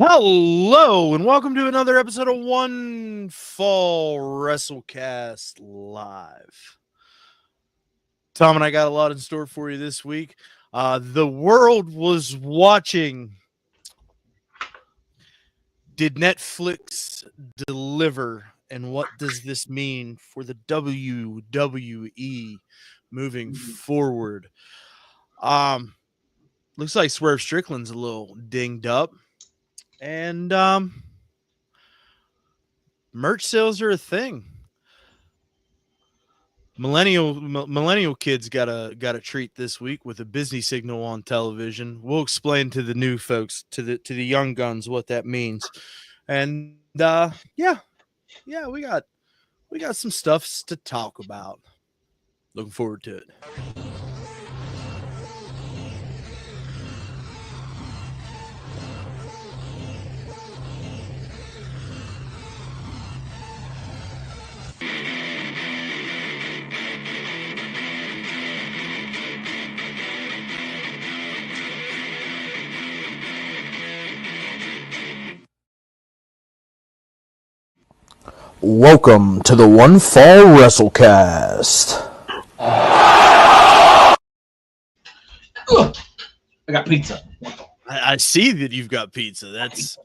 Hello, and welcome to another episode of One Fall WrestleCast Live. Tom and I got a lot in store for you this week. The world was watching. Did Netflix deliver? And what does this mean for the WWE moving forward? Looks like Swerve Strickland's a little dinged up. And merch sales are a thing. Millennial kids got a treat this week with a busy signal on television. We'll explain to the new folks, to the young guns, what that means. And yeah, we got some stuff to talk about. Looking forward to it. Welcome to the One Fall WrestleCast. I got pizza. I see that you've got pizza. That's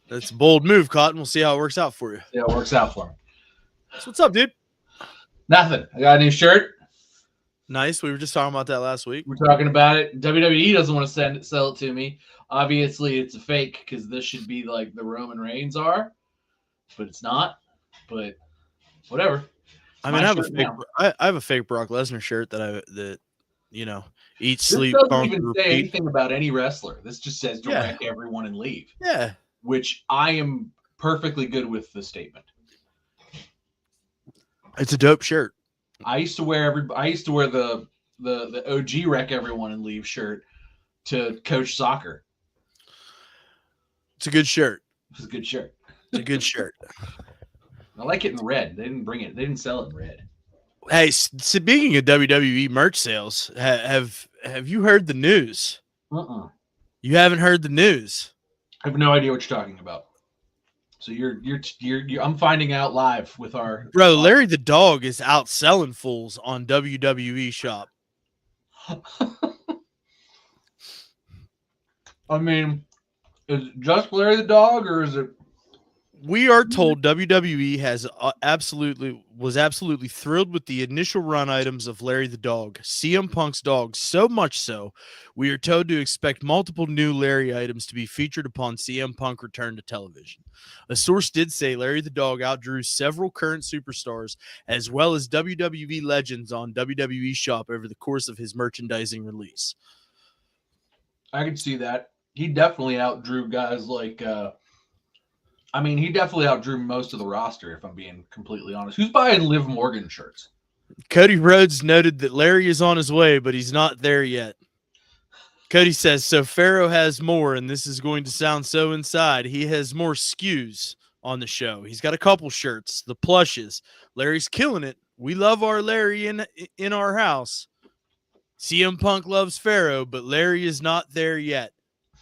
a bold move, Cotton. We'll see how it works out for you. Yeah, it works out for me. So what's up, dude? Nothing. I got a new shirt. Nice. We were just talking about that last week. We're talking about it. WWE doesn't want to sell it to me. Obviously, it's a fake because this should be like the Roman Reigns are, but it's not. But whatever. I mean, I have a fake Brock Lesnar shirt that eat, sleep, this doesn't conquer, even say repeat. anything about any wrestler. This just says direct everyone and leave. Yeah. Which I am perfectly good with the statement. It's a dope shirt. I used to wear the OG wreck everyone and leave shirt to coach soccer. It's a good shirt. It's a good shirt. It's a good shirt. I like it in red. They didn't bring it. They didn't sell it in red. Hey, speaking of WWE merch sales, have you heard the news? You haven't heard the news. I have no idea what you're talking about. So you're I'm finding out live with our bro. Larry the Dog is outselling fools on WWE Shop. I mean, is it just Larry the Dog, or is it? We are told WWE was absolutely thrilled with the initial run items of Larry the Dog, CM Punk's dog, so much so we are told to expect multiple new Larry items to be featured upon CM Punk return to television. A source did say Larry the Dog outdrew several current superstars as well as WWE legends on WWE Shop over the course of his merchandising release. I can see that. He definitely outdrew guys like he definitely outdrew most of the roster, if I'm being completely honest. Who's buying Liv Morgan shirts? Cody Rhodes noted that Larry is on his way, but he's not there yet. Cody says, so Pharaoh has more, and this is going to sound so inside. He has more SKUs on the show. He's got a couple shirts, the plushes. Larry's killing it. We love our Larry in our house. CM Punk loves Pharaoh, but Larry is not there yet.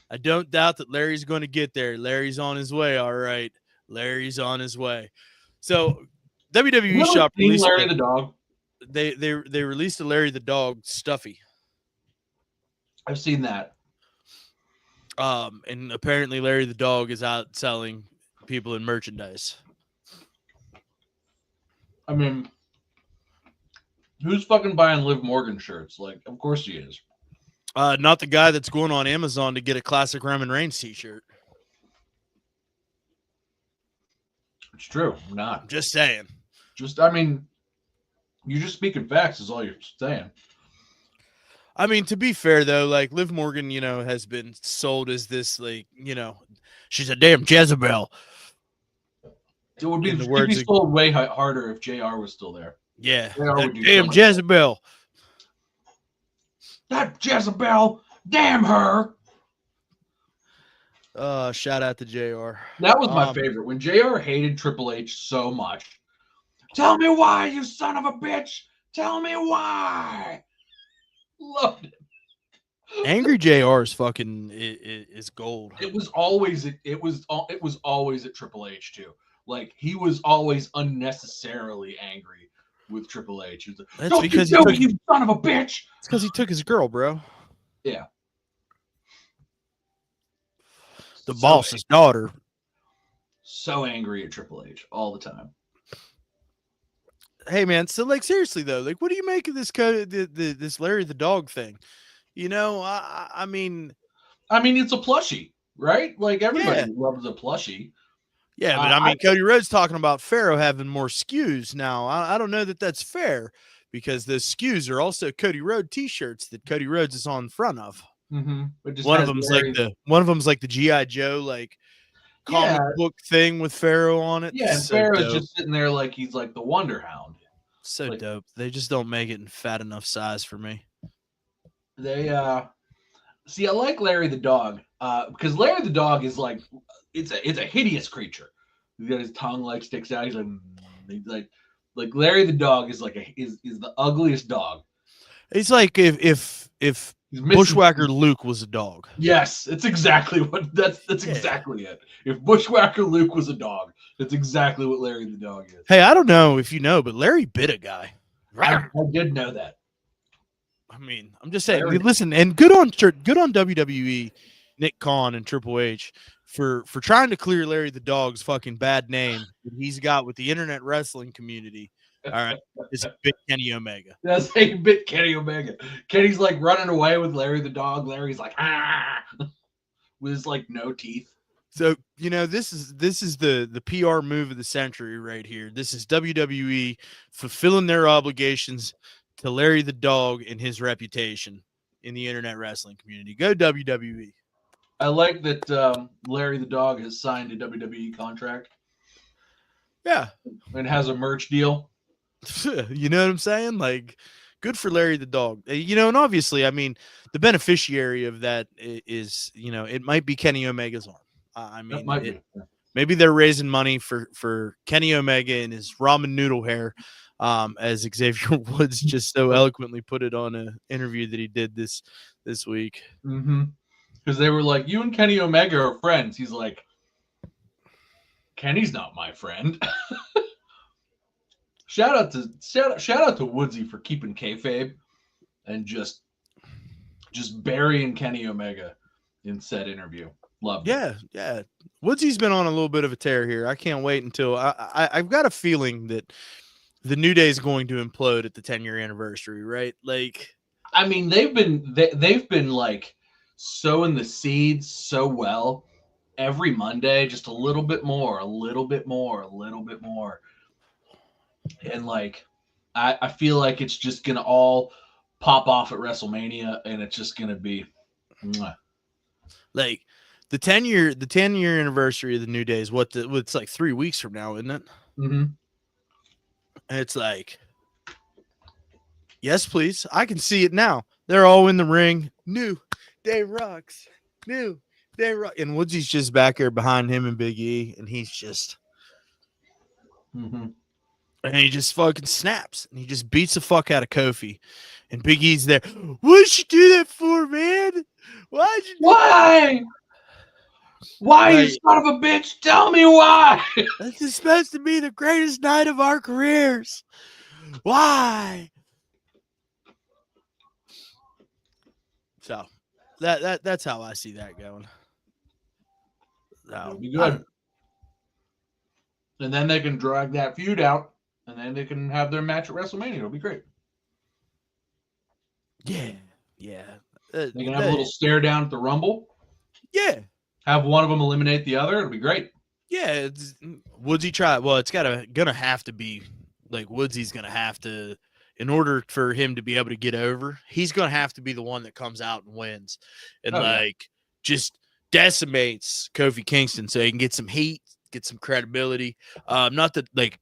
I don't doubt that Larry's going to get there. Larry's on his way, all right. Larry's on his way. So WWE Shop released Larry the Dog. They released a Larry the Dog stuffy. I've seen that. And apparently Larry the Dog is out selling people in merchandise. I mean, who's fucking buying Liv Morgan shirts? Like, of course he is. Not the guy that's going on Amazon to get a classic Roman Reigns t-shirt. It's true. I'm not. I'm just saying. You're just speaking facts is all you're saying. I mean, to be fair, though, like Liv Morgan, has been sold as this, she's a damn Jezebel. It would be sold way harder if JR was still there. Yeah. Damn Jezebel. That Jezebel, damn her. Shout out to JR. That was my favorite. When JR hated Triple H so much. Tell me why, you son of a bitch. Tell me why. Loved it. Angry JR is fucking is gold. It was always always at Triple H too. Like he was always unnecessarily angry with Triple H. He was like, That's "Don't because you do it, you son of a bitch!" It's because he took his girl, bro. Yeah, The So boss's daughter. so angry at Triple H all the time. Hey man, so like seriously though, like what do you make of this this Larry the Dog thing? You know, I mean, it's a plushie, right? Like everybody Yeah. loves a plushie. yeah, but I mean, Cody Rhodes talking about Pharaoh having more SKUs now. I don't know that that's fair because the SKUs are also Cody Rhodes T-shirts that Cody Rhodes is on front of. It just One of has them's Larry- like the GI Joe like comic book thing with Pharaoh on it. Yeah, and So Pharaoh's dope. just sitting there like he's like the Wonder Hound. So like- dope. They just don't make it in fat enough size for me. They see, I like Larry the Dog because Larry the Dog is like it's a hideous creature. He's got his tongue like sticks out. He's like Larry the Dog is like is the ugliest dog. It's like if He's missing- Bushwhacker Luke was a dog. Yes, it's exactly what that's Yeah. exactly it. If Bushwhacker Luke was a dog, that's exactly what Larry the Dog is. Hey, I don't know if you know, but Larry bit a guy. I did know that. I mean, I'm just saying. Larry- Listen, and good on WWE, Nick Khan and Triple H for trying to clear Larry the Dog's fucking bad name that he's got with the internet wrestling community. All right, it's big Kenny Omega. That's a bit Kenny Omega. Kenny's like running away with Larry the Dog. Larry's like with his like no teeth. So you know this is the PR move of the century right here. This is WWE fulfilling their obligations to Larry the Dog and his reputation in the internet wrestling community. Go WWE. I like that Larry the Dog has signed a WWE contract Yeah, and has a merch deal. you know what I'm saying? Like, good for Larry the Dog. You know, and obviously, I mean, the beneficiary of that is, you know, it might be Kenny Omega's arm. I That mean, might be. maybe they're raising money for Kenny Omega and his ramen noodle hair, as Xavier Woods just so eloquently put it on an interview that he did this week. Because they were like, "You and Kenny Omega are friends." He's like, "Kenny's not my friend." shout out to Woodsy for keeping kayfabe and just burying Kenny Omega in said interview. Love it. Yeah. Woodsy's been on a little bit of a tear here. I can't wait until I've got a feeling that the New Day is going to implode at the 10-year anniversary, right? Like, I mean, they've been like sowing the seeds so well every Monday, just a little bit more, a little bit more, a little bit more. And like I feel like it's just gonna all pop off at WrestleMania and it's just gonna be mwah. like the 10-year anniversary of the New Day is it's like 3 weeks from now, isn't it? Mhm. And it's like, yes, please. I can see it now. They're all in the ring. New Day rocks. New Day rock. And Woodsy's just back there behind him and Big E, and he's just Mhm. and he just fucking snaps and he just beats the fuck out of Kofi. And Big E's there. What'd you do that for, man? Why'd you do Why? Why, you Like- son of a bitch? Tell me why. This is supposed to be the greatest night of our careers. Why? So that's how I see that going. It'll be good. And then they can drag that feud out, and then they can have their match at WrestleMania. It'll be great. Yeah. They can have a little stare down at the Rumble. Yeah. Have one of them eliminate the other. It'll be great. Yeah. Woodsy try. Well, it's gonna have to be like Woodsy's gonna have to, in order for him to be able to get over, he's gonna have to be the one that comes out and wins, and just decimates Kofi Kingston so he can get some heat, get some credibility. Not that like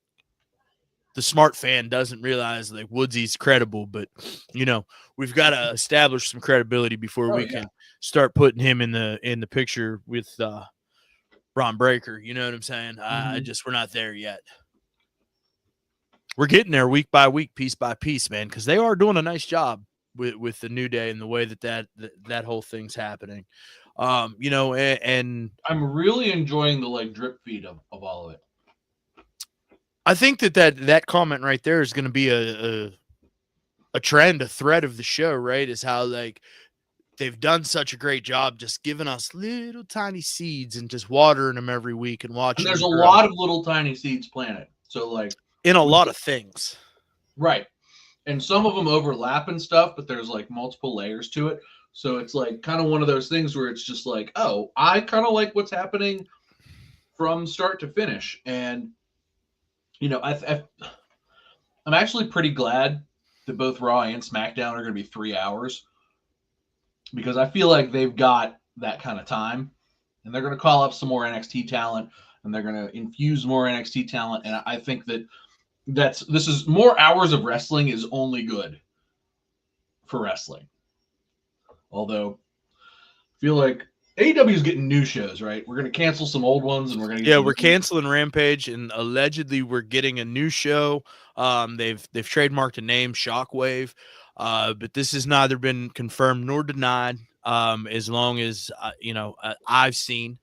the smart fan doesn't realize like Woodsy's credible, but you know, we've got to establish some credibility before we can start putting him in the picture with Ron Breaker. You know what I'm saying? We're not there yet. We're getting there week by week, piece by piece, man, because they are doing a nice job with the New Day and the way that whole thing's happening. You know, and I'm really enjoying the like drip feed of all of it. I think that comment right there is going to be a trend, a thread of the show, right? Is how like they've done such a great job just giving us little tiny seeds and just watering them every week and watching. And there's a them grow. lot of little tiny seeds planted. So like in a lot of things. Right. And some of them overlap and stuff, but there's like multiple layers to it. So it's like kind of one of those things where it's just like, oh, I kind of like what's happening from start to finish. And, you know, I'm actually pretty glad that both Raw and SmackDown are going to be 3 hours, because I feel like they've got that kind of time, and they're going to call up some more NXT talent, and they're going to infuse more NXT talent. And I think that this is more hours of wrestling is only good for wrestling. Although I feel like AEW is getting new shows, right? We're going to cancel some old ones, and we're going to we're canceling Rampage, and allegedly we're getting a new show. They've trademarked a name, Shockwave, but this has neither been confirmed nor denied. As long as I've seen.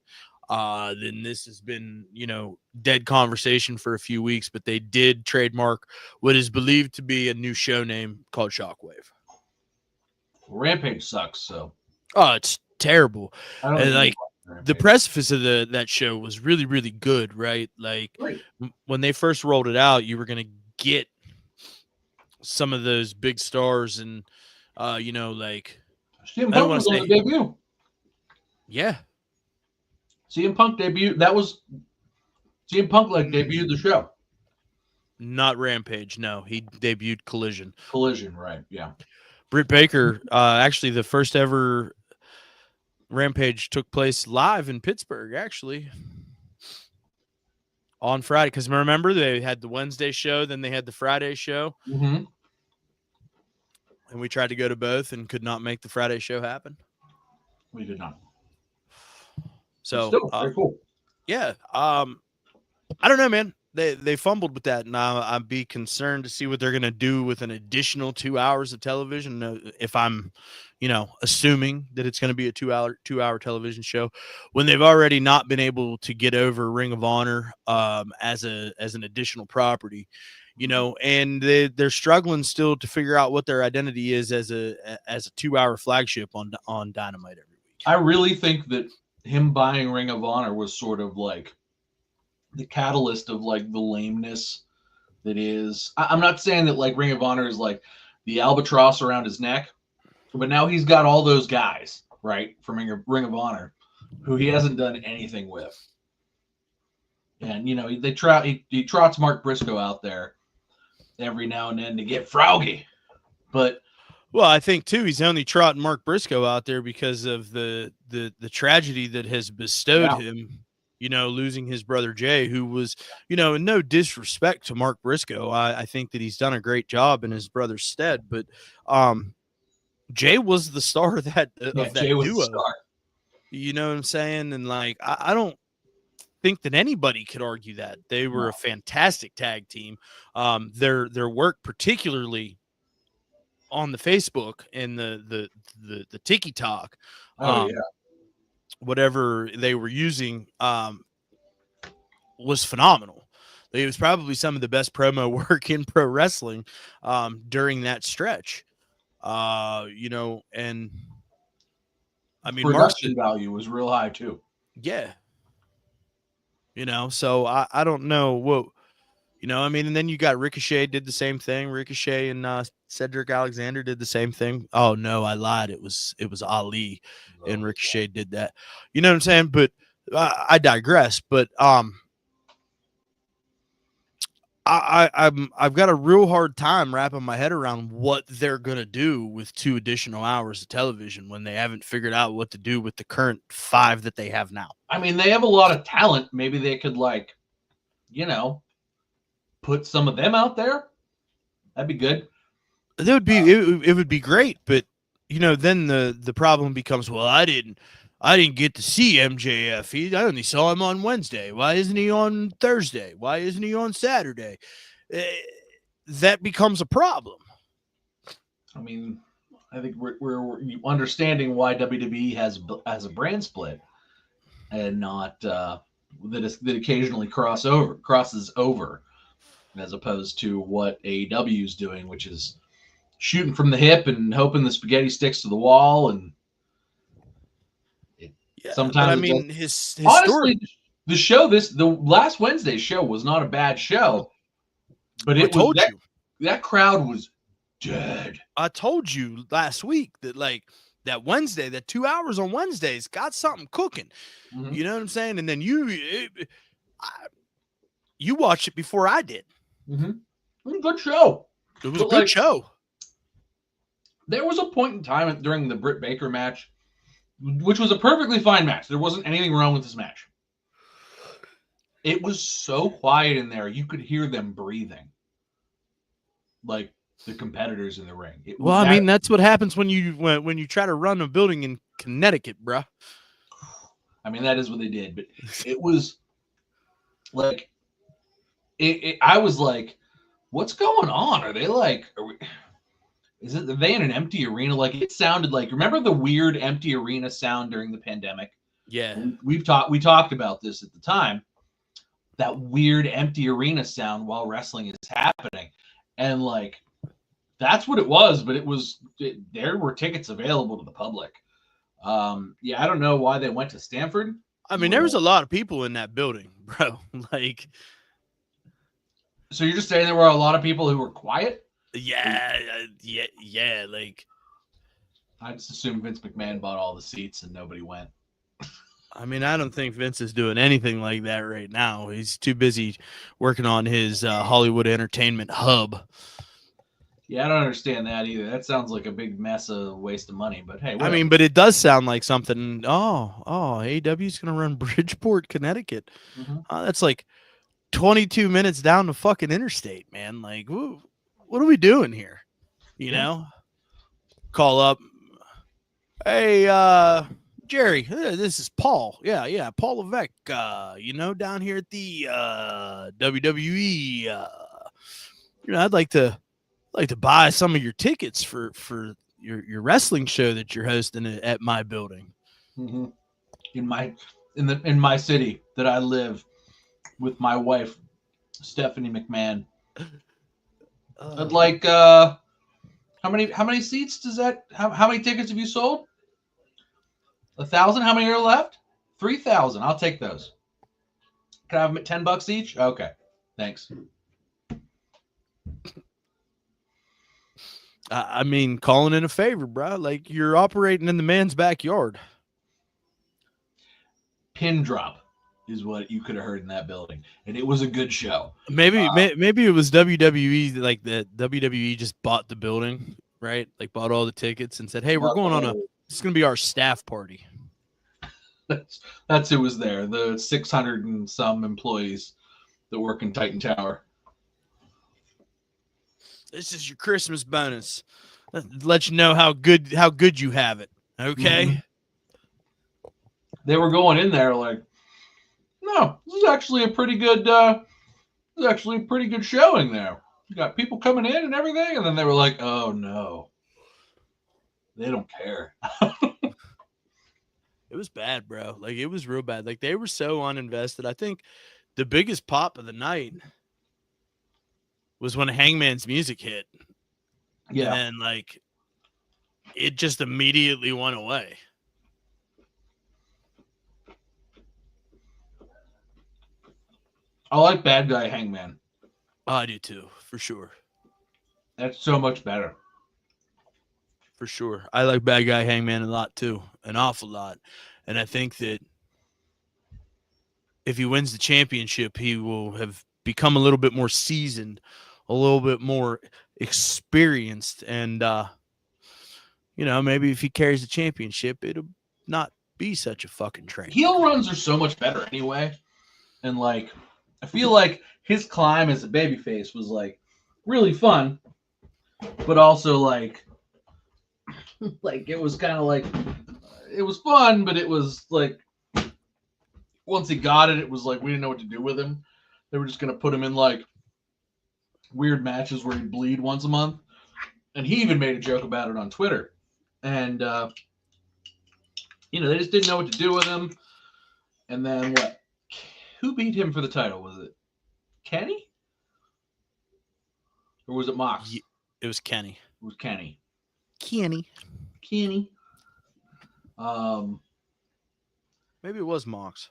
Then this has been, dead conversation for a few weeks, but they did trademark what is believed to be a new show name called Shockwave. Rampage sucks, so. Oh, it's terrible. And like the Rampage. precipice of that show was really, really good, right? Like when they first rolled it out, you were going to get some of those big stars and, like CM Punk was on the debut. Yeah. CM Punk debuted. That was CM Punk debuted the show. Not Rampage. No, he debuted Collision. Collision, right? Yeah. Britt Baker. Actually, the first ever Rampage took place live in Pittsburgh. Actually, on Friday, because remember they had the Wednesday show, then they had the Friday show, and we tried to go to both and could not make the Friday show happen. We did not. So still, very cool. Yeah. I don't know, man. They fumbled with that. Now I'd be concerned to see what they're going to do with an additional 2 hours of television. If I'm, assuming that it's going to be a 2 hour television show, when they've already not been able to get over Ring of Honor as an additional property, and they're struggling still to figure out what their identity is as a 2 hour flagship on Dynamite every week. I really think that him buying Ring of Honor was sort of like the catalyst of like the lameness that is. I'm not saying that like Ring of Honor is like the albatross around his neck, but now he's got all those guys, right, from Ring of Honor who he hasn't done anything with. And, he trots Mark Briscoe out there every now and then to get froggy. But well, I think too he's only trotting Mark Briscoe out there because of the tragedy that has bestowed him, losing his brother Jay, who was, in no disrespect to Mark Briscoe, I think that he's done a great job in his brother's stead, but Jay was the star of that Jay was duo. The star. You know what I'm saying? And like I don't think that anybody could argue that. They were a fantastic tag team. Their work, particularly on the Facebook and the TikTok, whatever they were using, was phenomenal. It was probably some of the best promo work in pro wrestling during that stretch. And I mean, production value was real high too. Yeah. So I don't know what. And then you got Ricochet did the same thing. Ricochet and Cedric Alexander did the same thing. Oh no, I lied. It was Ali, and Ricochet did that. You know what I'm saying? But I digress. But I've got a real hard time wrapping my head around what they're gonna do with 2 additional hours of television when they haven't figured out what to do with the current 5 that they have now. I mean, they have a lot of talent. Maybe they could put some of them out there. That'd be good. That would be it would be great, but then the problem becomes, well, I didn't get to see MJF. I only saw him on Wednesday. Why isn't he on Thursday? Why isn't he on Saturday? That becomes a problem. I mean, I think we're understanding why WWE has a brand split and not that occasionally crosses over, as opposed to what AEW is doing, which is shooting from the hip and hoping the spaghetti sticks to the wall. And Yeah, sometimes but I it mean, does. his story. Honestly, the last Wednesday's show was not a bad show, but I it was told you. that crowd was dead. I told you last week that like that Wednesday, that 2 hours on Wednesdays got something cooking. Mhm. You know what I'm saying? And then you watched it before I did. Mm-hmm. It was a good show. It was a good show. There was a point in time during the Britt Baker match, which was a perfectly fine match. There wasn't anything wrong with this match. It was so quiet in there, you could hear them breathing, like the competitors in the ring. Well, I mean, that's what happens when you try to run a building in Connecticut, bruh. I mean, that is what they did, but it was like, I was like, what's going on? Are they like, are they in an empty arena? Like, it sounded like, remember the weird empty arena sound during the pandemic? Yeah. We talked about this at the time, that weird empty arena sound while wrestling is happening. And like, that's what it was, but there were tickets available to the public. Yeah, I don't know why they went to Stanford. I mean, there was a lot of people in that building, bro. Like, so you're just saying there were a lot of people who were quiet? Yeah. Like, I just assumed Vince McMahon bought all the seats and nobody went. I mean, I don't think Vince is doing anything like that right now. He's too busy working on his Hollywood entertainment hub. Yeah, I don't understand that either. That sounds like a big mess of waste of money. But hey, I mean, but it does sound like something. AEW is going to run Bridgeport, Connecticut. Mm-hmm. That's like 22 minutes down the fucking interstate, man. Like, what are we doing here? You know? Call up. Hey, Jerry, this is Paul. Yeah, Paul Levesque. Down here at the WWE. I'd like to buy some of your tickets for your wrestling show that you're hosting at my building. Mm-hmm. In my city that I live with my wife, Stephanie McMahon. I'd like how many seats does that? How many tickets have you sold? 1,000? How many are left? 3,000. I'll take those. Can I have them at $10 each? Okay, thanks. I mean, calling in a favor, bro. Like, you're operating in the man's backyard. Pin drop is what you could have heard in that building, and it was a good show. Maybe it was WWE. Like, the WWE just bought the building, right? Like, bought all the tickets and said, "Hey, we're going on it's going to be our staff party." That's who was there. The 600 and some employees that work in Titan Tower. This is your Christmas bonus. Let you know how good you have it. Okay. Mm-hmm. They were going in there like, no, this is actually a pretty good. This is actually a pretty good showing there. You got people coming in and everything, and then they were like, oh no, they don't care. It was bad, bro. Like, it was real bad. Like, they were so uninvested. I think the biggest pop of the night was when Hangman's music hit. Yeah. And like, it just immediately went away. I like Bad Guy Hangman. Oh, I do too, for sure. That's so much better. For sure. I like Bad Guy Hangman a lot too. An awful lot. And I think that if he wins the championship, he will have become a little bit more seasoned, a little bit more experienced. And, maybe if he carries the championship, it'll not be such a fucking train. Heel runs are so much better anyway. And like, I feel like his climb as a babyface was like really fun, but also like it was kind of like, it was fun, but it was like, once he got it, it was like we didn't know what to do with him. They were just going to put him in like weird matches where he'd bleed once a month. And he even made a joke about it on Twitter. And they just didn't know what to do with him. And then what? Who beat him for the title? Was it Kenny? Or was it Mox? It was Kenny. It was Kenny. Kenny. Maybe it was Mox.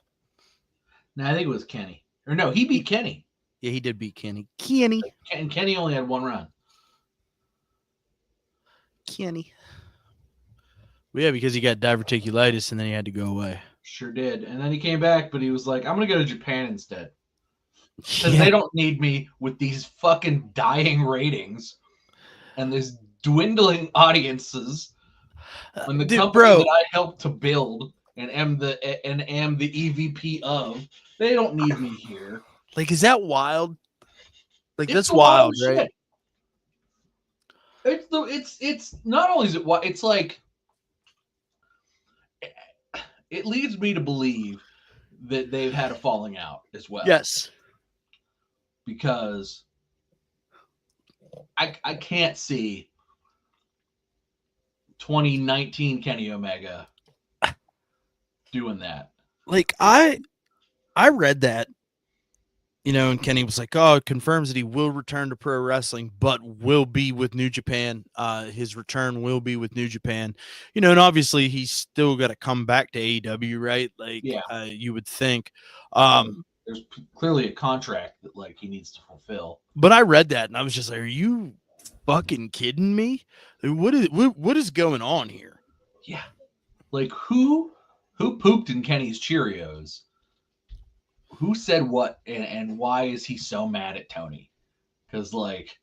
No, I think it was Kenny. Or no, he beat Kenny. Yeah, he did beat Kenny. Kenny. And Kenny only had one run. Kenny. Well, yeah, because he got diverticulitis and then he had to go away. Sure did. And then he came back, but he was like, I'm going to go to Japan instead. Because they don't need me with these fucking dying ratings and this dwindling audiences. When the company that I helped to build and am the EVP of, they don't need me here. Like, is that wild? Like, that's wild, right? It's not only is it what it's like. It leads me to believe that they've had a falling out as well. Yes. Because I can't see 2019 Kenny Omega doing that. Like, I read that, and Kenny was like, oh, it confirms that he will return to pro wrestling, but will be with New Japan. His return will be with New Japan, and obviously he's still got to come back to AEW, right? Like, yeah. You would think. There's clearly a contract that like he needs to fulfill. But I read that and I was just like, are you fucking kidding me? What is going on here? Yeah. Like who pooped in Kenny's Cheerios? Who said what and why is he so mad at Tony? Because like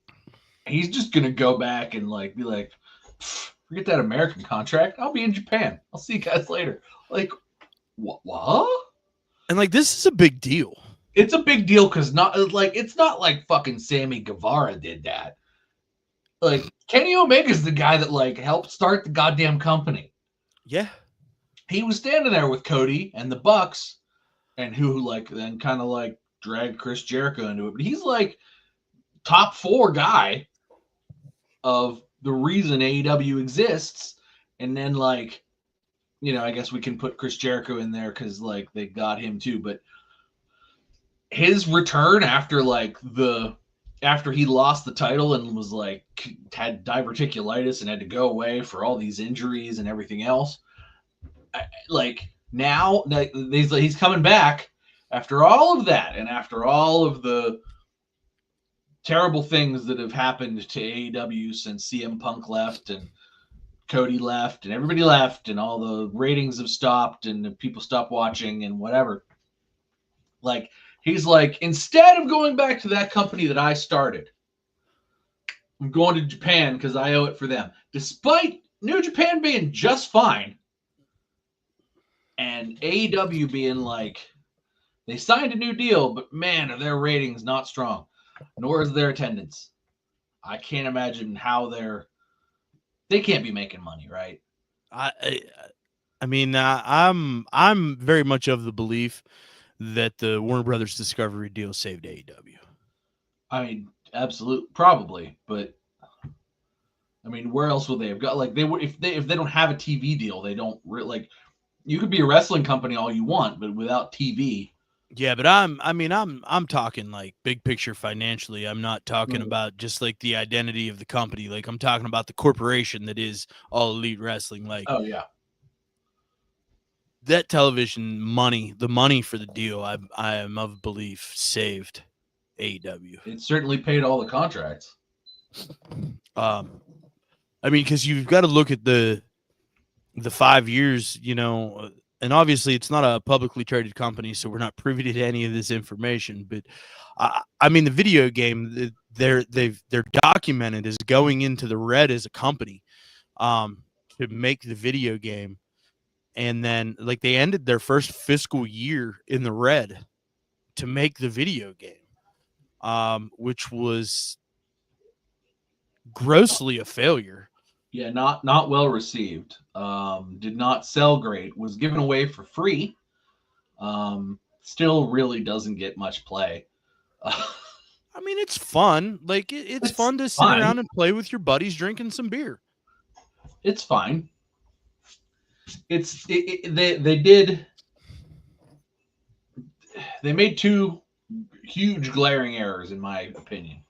he's just gonna go back and like be like, forget that American contract. I'll be in Japan. I'll see you guys later. Like what? And like this is a big deal. It's a big deal because it's not like fucking Sammy Guevara did that. Like Kenny Omega's the guy that like helped start the goddamn company. Yeah. He was standing there with Cody and the Bucks, and who like then kind of like dragged Chris Jericho into it. But he's like top 4 guy of the reason AEW exists. And then like, I guess we can put Chris Jericho in there because like they got him too. But his return after he lost the title and was like had diverticulitis and had to go away for all these injuries and everything else. Like now he's coming back after all of that and after all of the terrible things that have happened to AEW since CM Punk left and Cody left and everybody left and all the ratings have stopped and people stopped watching and whatever. Like he's like, instead of going back to that company that I started, I'm going to Japan because I owe it for them. Despite New Japan being just fine and AEW being like, they signed a new deal, but man, are their ratings not strong, nor is their attendance. I can't imagine how they can't be making money, right? I mean, I'm very much of the belief that the Warner Brothers Discovery deal saved AEW. I mean, absolutely, probably, but I mean, where else would they have got? Like, they would if they don't have a TV deal, they don't like. You could be a wrestling company all you want, but without TV. Yeah, but I'm talking like big picture financially. I'm not talking about just like the identity of the company. Like I'm talking about the corporation that is All Elite Wrestling. Like, oh yeah, that television money, the money for the deal, I am of belief saved AEW. It certainly paid all the contracts. I mean, because you've got to look at the 5 years, and obviously it's not a publicly traded company, so we're not privy to any of this information. But I mean, the video game, they're documented as going into the red as a company to make the video game, and then like they ended their first fiscal year in the red to make the video game, which was grossly a failure. Yeah, not well received. Did not sell great. Was given away for free. Still really doesn't get much play. I mean, it's fun. Like it's fun to sit around and play with your buddies drinking some beer. It's fine. they made two huge glaring errors in my opinion.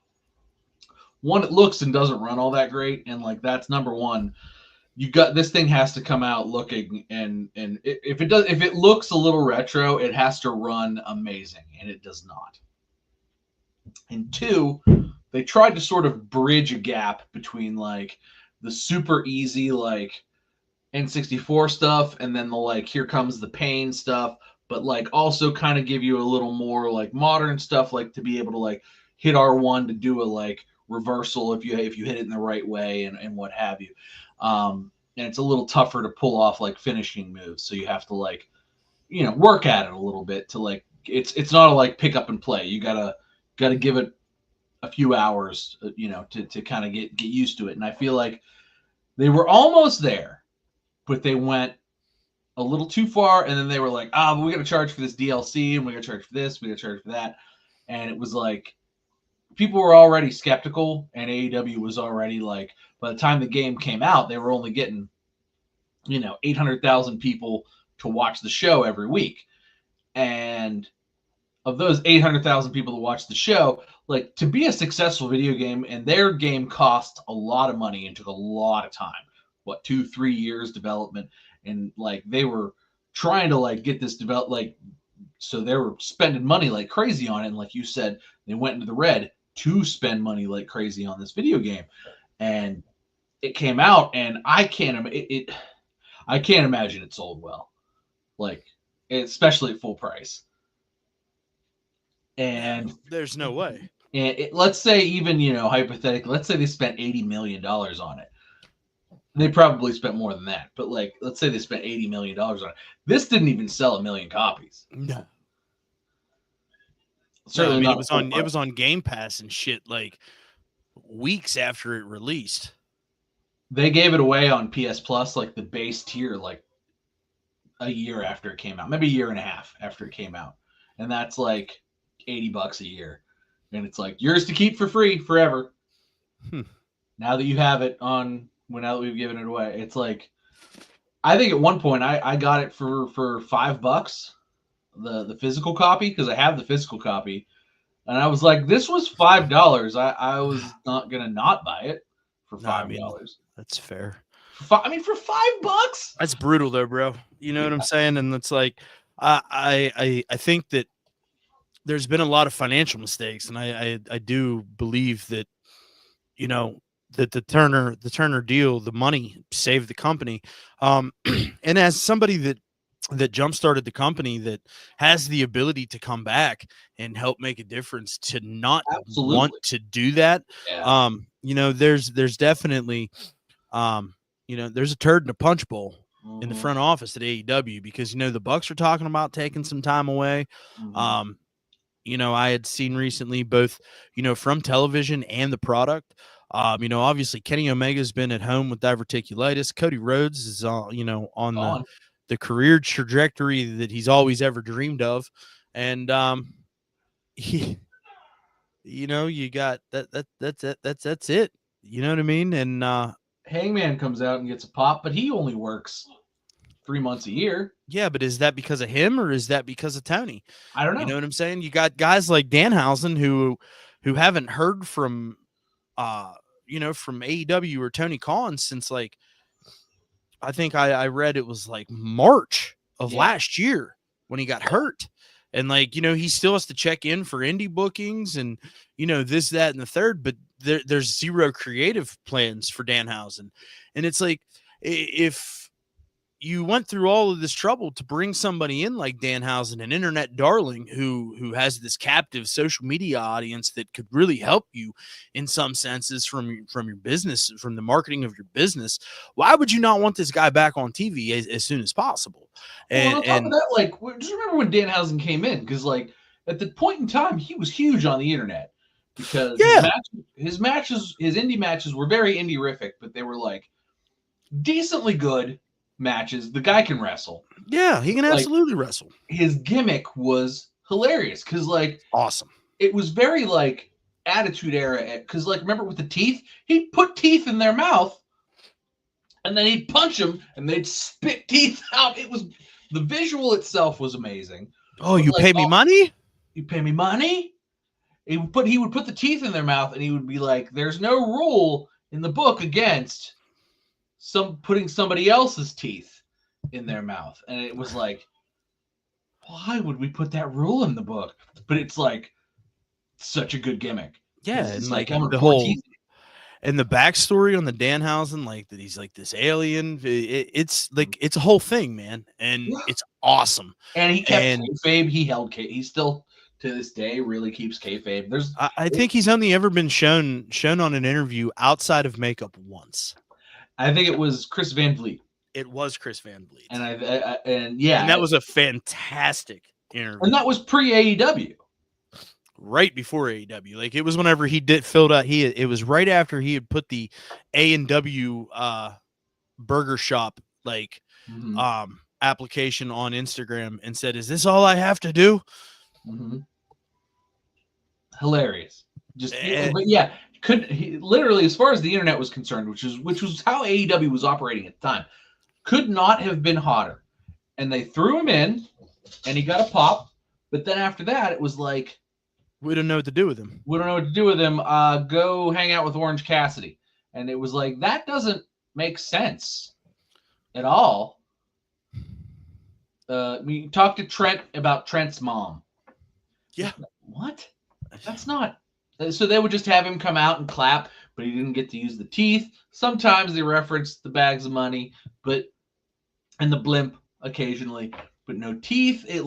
One, it looks and doesn't run all that great, and like that's number one. You got this thing has to come out looking and if it looks a little retro, it has to run amazing, and it does not. And two, they tried to sort of bridge a gap between like the super easy like N64 stuff and then the like here comes the pain stuff, but like also kind of give you a little more like modern stuff, like to be able to like hit R1 to do a like reversal if you hit it in the right way and what have you. And it's a little tougher to pull off like finishing moves, so you have to like work at it a little bit to like it's not a like pick up and play. You gotta give it a few hours, to kind of get used to it. And I feel like they were almost there, but they went a little too far, and then they were like, but we got to charge for this DLC, and we got to charge for this, we got to charge for that, and it was like people were already skeptical, and AEW was already like, by the time the game came out, they were only getting 800,000 people to watch the show every week, and of those 800,000 people to watch the show, like to be a successful video game, and their game cost a lot of money and took a lot of time, 2-3 years development, and like they were trying to like get this developed, like so they were spending money like crazy on it, and like you said, they went into the red to spend money like crazy on this video game, and it came out, and I can't imagine it sold well, like especially at full price. And there's no way. And let's say even, hypothetically, let's say they spent $80 million on it. They probably spent more than that. But, like, let's say they spent $80 million on it. This didn't even sell 1 million copies. No. Certainly no, I mean, it was on Game Pass and shit, like, weeks after it released. They gave it away on PS Plus, like, the base tier, like, a year after it came out. Maybe a year and a half after it came out. And that's, like, $80 a year, and it's like yours to keep for free forever. Now that you have it on, now that we've given it away, it's like I think at one point I got it for $5, the physical copy, because I have the physical copy, and I was like, this was $5. I was not gonna not buy it for $5. That's fair. For $5, that's brutal though, bro. You know what I'm saying? And it's like I think that there's been a lot of financial mistakes, and I do believe that, that the Turner deal, the money saved the company. And as somebody that jump-started the company, that has the ability to come back and help make a difference, to not want to do that, there's definitely, there's a turd in a punch bowl in the front office at AEW, because, the Bucks are talking about taking some time away. I had seen recently both, from television and the product. Obviously Kenny Omega's been at home with diverticulitis. Cody Rhodes is on the career trajectory that he's always ever dreamed of. And you got that's it. You know what I mean? And Hangman comes out and gets a pop, but he only works 3 months a year. Yeah, but is that because of him, or is that because of Tony? I don't know. You know what I'm saying? You got guys like Danhausen who haven't heard from from AEW or Tony Khan since, like, I think I read it was like March of last year when he got hurt. And like, he still has to check in for indie bookings and, this, that, and the third, but there's zero creative plans for Danhausen. And it's like, if you went through all of this trouble to bring somebody in like Danhausen, an internet darling who has this captive social media audience that could really help you in some senses from your business, from the marketing of your business, why would you not want this guy back on TV as soon as possible? And on top of that, like, just remember when Danhausen came in, because like at the point in time he was huge on the internet, because his indie matches were very indie-rific, but they were like decently good matches. The guy can wrestle. Yeah, he can absolutely wrestle. His gimmick was hilarious, because like awesome. It was very like Attitude Era, because like remember with the teeth, he put teeth in their mouth and then he'd punch him, and they'd spit teeth out. It was the visual itself was amazing. Oh, But you pay me money? You pay me money? He would put the teeth in their mouth, and he would be like, "There's no rule in the book against putting somebody else's teeth in their mouth." And it was like, why would we put that rule in the book? But it's like such a good gimmick. Yeah, It's and like I'm gonna the pour whole teeth. and the backstory on the Danhausen, like that he's like this alien. It's like it's a whole thing, man, and Yeah. it's awesome. And he kept And kayfabe. He held he still to this day really keeps kayfabe. There's I think he's only ever been shown on an interview outside of makeup once. I think it was Chris Van Vliet. It was Chris Van Vliet, And and yeah, and that was a fantastic interview. and that was pre AEW. Right before AEW. Like it was whenever he filled out. It was right after he had put the A&W burger shop like application on Instagram and said, "Is this all I have to do?" Hilarious. Just but yeah, literally as far as the internet was concerned, which was how AEW was operating at the time, could not have been hotter. And they threw him in, and he got a pop. But then after that, it was like, we don't know what to do with him. We don't know what to do with him. Go hang out with Orange Cassidy. And it was like, that doesn't make sense at all. We talked to Trent about Trent's mom. Yeah. What? That's not. So they would just have him come out and clap, but he didn't get to use the teeth. Sometimes they referenced the bags of money, and the blimp occasionally, but no teeth. He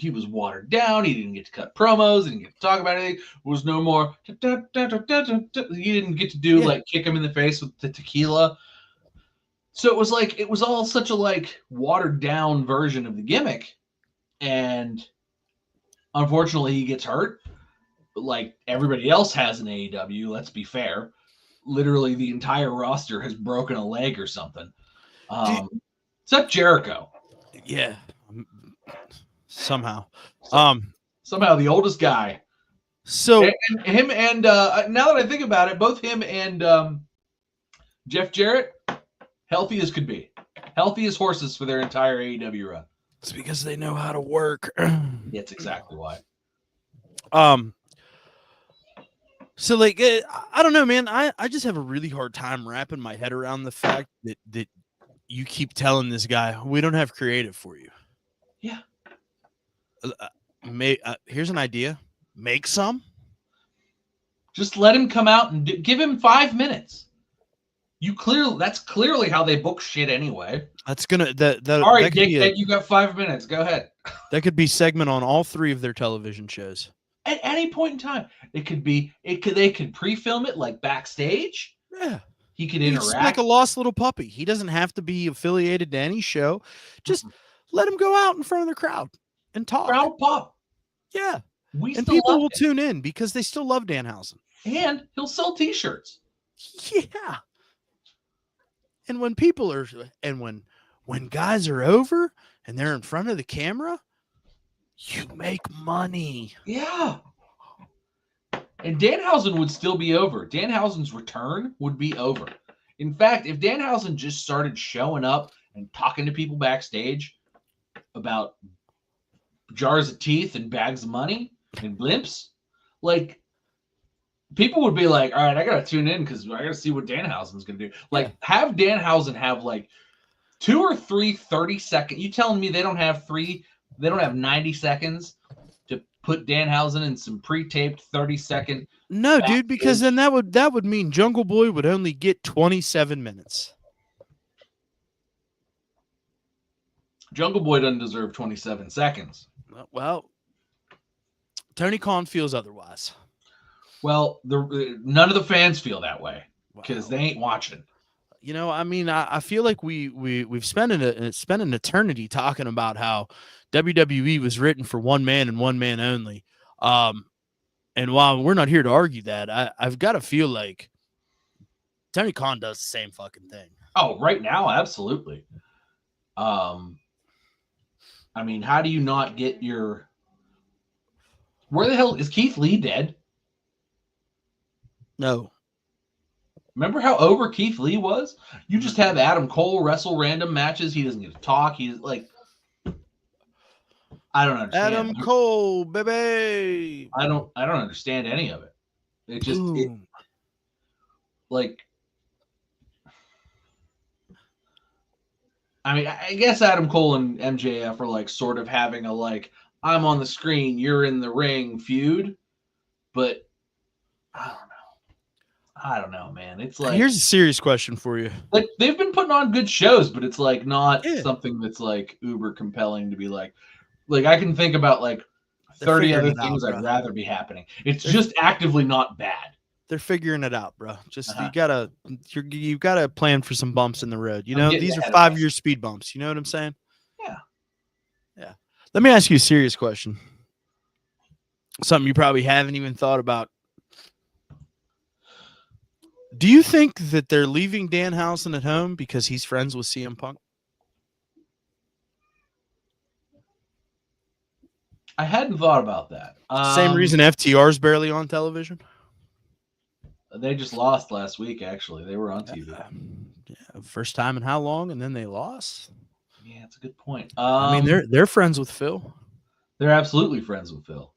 was watered down. He didn't get to cut promos. He didn't get to talk about anything. There was no more. He didn't get to do kick him in the face with the tequila. So it was all such a watered down version of the gimmick, and unfortunately he gets hurt. But like everybody else has in AEW, let's be fair. Literally the entire roster has broken a leg or something. Except Jericho. Yeah. Somehow. Somehow the oldest guy. So and him and now that I think about it, both him and Jeff Jarrett, healthy as could be. Healthy as horses for their entire AEW run. It's because they know how to work. That's exactly why. So I don't know, man. I just have a really hard time wrapping my head around the fact that you keep telling this guy, we don't have creative for you. Yeah. Here's an idea. Make some. Just let him come out and give him 5 minutes. That's clearly how they book shit anyway. That's gonna all right, Dick, you got 5 minutes. Go ahead. That could be segment on all 3 of their television shows. At any point in time. They could pre-film it like backstage. Yeah. He could interact. He's like a lost little puppy. He doesn't have to be affiliated to any show. Just let him go out in front of the crowd and talk. Crowd pop. Yeah. And people will tune in because they still love Danhausen. And he'll sell t-shirts. Yeah. And when when guys are over and they're in front of the camera, you make money. Yeah. And Danhausen would still be over. Danhausen's return would be over. In fact, if Danhausen just started showing up and talking to people backstage about jars of teeth and bags of money and blimps, people would be like, all right, I got to tune in because I got to see what Danhausen's going to do. Have Danhausen have 2 or 3 30-second. You telling me they don't have 90 seconds to put Danhausen in some pre-taped 30-second? No, dude, because then that would mean Jungle Boy would only get 27 minutes. Jungle Boy doesn't deserve 27 seconds. Well, Tony Khan feels otherwise. Well, none of the fans feel that way because they ain't watching. You know, I mean, I feel like we've spent an eternity talking about how WWE was written for one man and one man only. And while we're not here to argue that, I've got to feel like Tony Khan does the same fucking thing. Oh, right now, absolutely. I mean, how do you not get your... Where the hell is Keith Lee dead? No. Remember how over Keith Lee was? You just have Adam Cole wrestle random matches. He doesn't get to talk. He's like, I don't understand. Adam Cole, baby. I don't understand any of it. It just like, I mean, I guess Adam Cole and MJF are like sort of having a like, I'm on the screen, you're in the ring feud, but I don't know, man. It's like, here's a serious question for you. Like they've been putting on good shows, but it's like not something that's like uber compelling to be like I can think about like 30 other things I'd rather be happening. It's just actively not bad. They're figuring it out, bro. Just you gotta plan for some bumps in the road. You know, these are 5-year speed bumps. You know what I'm saying? Yeah. Let me ask you a serious question. Something you probably haven't even thought about. Do you think that they're leaving Danhausen at home because he's friends with CM Punk? I hadn't thought about that. Same reason FTR's barely on television. They just lost last week, actually. They were on TV. First time in how long, and then they lost? Yeah, that's a good point. I mean, they're friends with Phil. They're absolutely friends with Phil.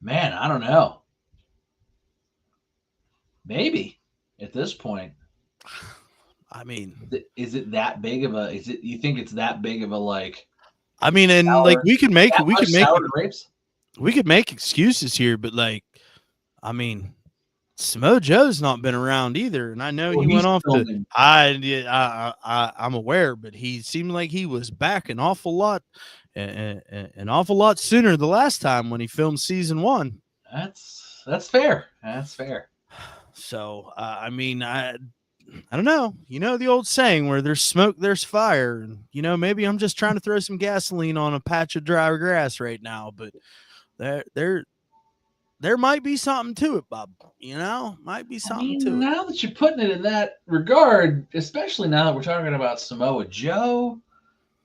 Man, I don't know. Maybe at this point. I mean, is it that big of a? You think it's that big of a like? I mean, and sour, like we could make grapes? We could make excuses here, but like, I mean, Samoa Joe's not been around either, and I know he went off to. I'm aware, but he seemed like he was back an awful lot sooner the last time when he filmed season 1. That's fair. That's fair. So I mean, I don't know. You know the old saying where there's smoke, there's fire. And, you know, maybe I'm just trying to throw some gasoline on a patch of dry grass right now, but there might be something to it, Bob. You know, might be something to it. Now that you're putting it in that regard, especially now that we're talking about Samoa Joe,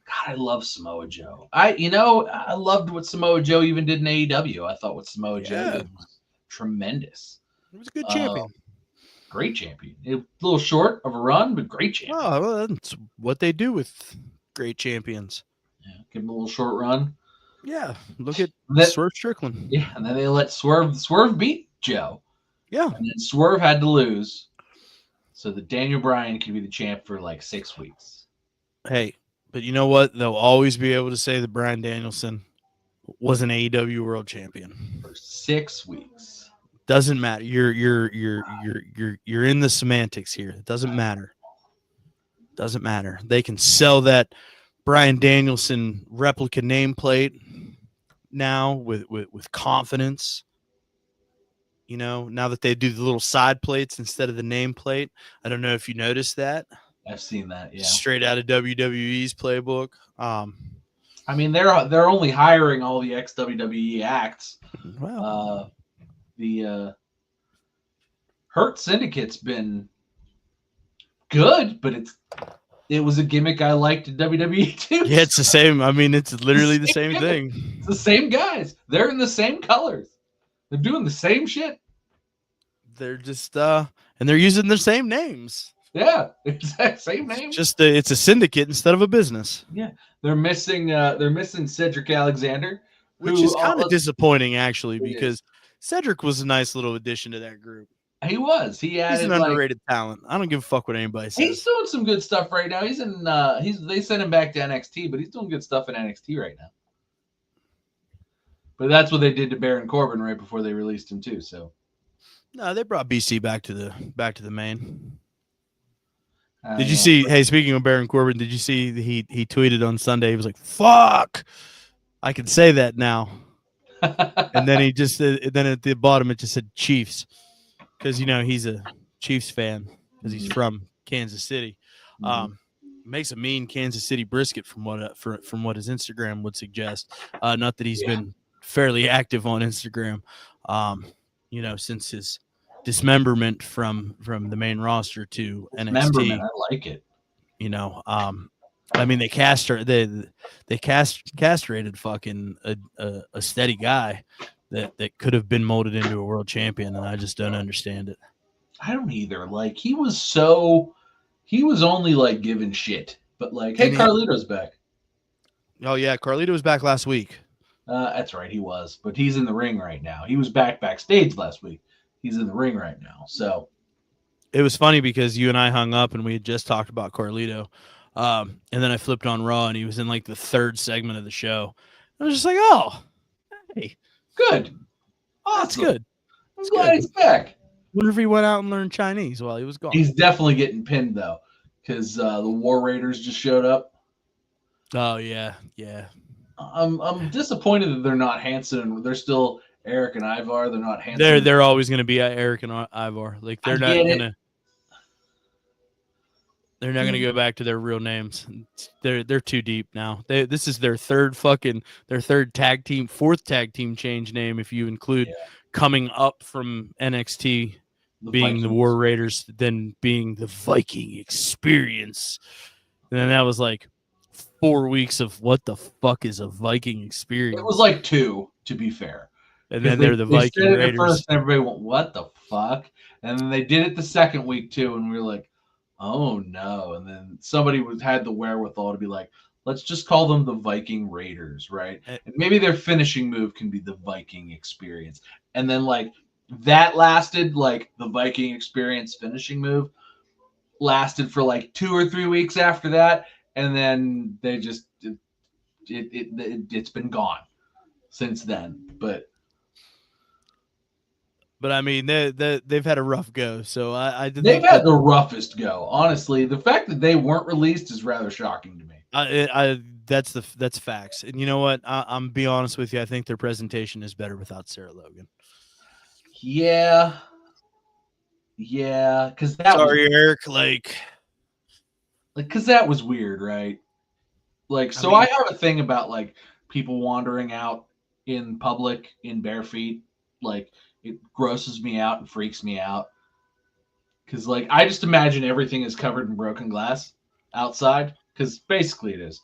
God, I love Samoa Joe. I loved what Samoa Joe even did in AEW. I thought what Samoa Joe did was tremendous. He was a good champion. Great champion. A little short of a run, but great champion. Oh, well, that's what they do with great champions. Yeah, give him a little short run. Yeah, look at Swerve Strickland. Yeah, and then they let Swerve beat Joe. Yeah. And then Swerve had to lose so that Daniel Bryan could be the champ for like 6 weeks. Hey, but you know what? They'll always be able to say that Bryan Danielson was an AEW world champion. For 6 weeks. Doesn't matter. You're in the semantics here. It doesn't matter. Doesn't matter. They can sell that Bryan Danielson replica nameplate now with confidence. You know, now that they do the little side plates instead of the nameplate. I don't know if you noticed that. I've seen that, yeah. Straight out of WWE's playbook. I mean, they're only hiring all the ex-WWE acts. Wow. The Hurt Syndicate's been good, but it was a gimmick I liked in WWE too. Yeah, it's the same. I mean, it's literally the same thing. It's the same guys. They're in the same colors. They're doing the same shit. They're just and they're using the same names. Yeah, exact same name. It's a syndicate instead of a business. Yeah, they're missing Cedric Alexander, which is kind of disappointing actually, because Cedric was a nice little addition to that group. He was. He's an underrated talent. I don't give a fuck what anybody says. He's doing some good stuff right now. He's in. They sent him back to NXT, but he's doing good stuff in NXT right now. But that's what they did to Baron Corbin right before they released him too. So. No, they brought BC back to the main. Did you see? Hey, speaking of Baron Corbin, did you see he tweeted on Sunday? He was like, "Fuck, I can say that now." And then then at the bottom it just said Chiefs, because you know he's a Chiefs fan because he's from Kansas City. Makes a mean Kansas City brisket from what his Instagram would suggest. Not that he's been fairly active on Instagram, you know, since his dismemberment from the main roster to NXT. I like it. You know, I mean, they castrated fucking a steady guy, that could have been molded into a world champion, and I just don't understand it. I don't either. Like he was only like giving shit, but like, hey, Carlito's back. Oh yeah, Carlito was back last week. That's right, he was, but he's in the ring right now. He was backstage last week. He's in the ring right now. So it was funny because you and I hung up and we had just talked about Carlito. And then I flipped on Raw and he was in like the third segment of the show. I was just like, oh, hey. Good. Awesome. That's good. I'm glad he's back. Wonder if he went out and learned Chinese while he was gone. He's definitely getting pinned though, because the War Raiders just showed up. Oh yeah, yeah. I'm disappointed that they're not Hanson. They're still Eric and Ivar. They're not Hanson. They're always going to be Eric and Ivar. Like they're not gonna go back to their real names. They're too deep now. This is their fourth tag team change name if you include coming up from NXT being the War Raiders, then being the Viking Experience. And then that was like 4 weeks of what the fuck is a Viking Experience? It was like 2, to be fair. And then they're the Viking Raiders. First, and everybody went, "What the fuck?" And then they did it the second week too, and we were like, "Oh no!" And then somebody had the wherewithal to be like, "Let's just call them the Viking Raiders, right?" And maybe their finishing move can be the Viking Experience. And then like that lasted, like the Viking Experience finishing move lasted for like 2 or 3 weeks after that, and then they just it's been gone since then. But I mean, they've had a rough go. So they've had the roughest go. Honestly, the fact that they weren't released is rather shocking to me. That's facts. And you know what? I'm be honest with you. I think their presentation is better without Sarah Logan. Yeah, because Eric. Because that was weird, right? Like, so I have a thing about like people wandering out in public in bare feet. Like, it grosses me out and freaks me out. Because, like, I just imagine everything is covered in broken glass outside. Because basically it is.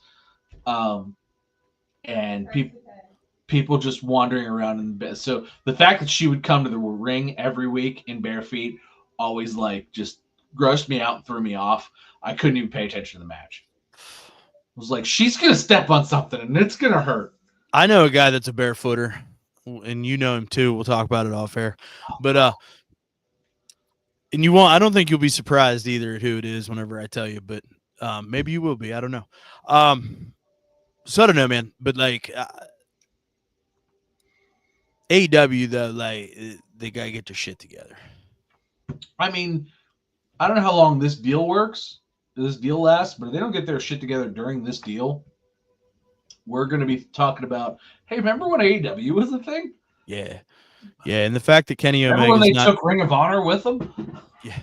And people just wandering around in bed. So the fact that she would come to the ring every week in bare feet always, like, just grossed me out and threw me off. I couldn't even pay attention to the match. I was like, she's going to step on something and it's going to hurt. I know a guy that's a barefooter. And you know him too. We'll talk about it off air. But and you won't. I don't think you'll be surprised either at who it is whenever I tell you. But maybe you will be. I don't know. So I don't know, man. But like AEW though, like they gotta get their shit together. I mean, I don't know how long this deal lasts, but if they don't get their shit together during this deal, we're going to be talking about, hey, remember when AEW was a thing? Yeah. And the fact that Kenny Omega. Remember when they took Ring of Honor with them? Yeah.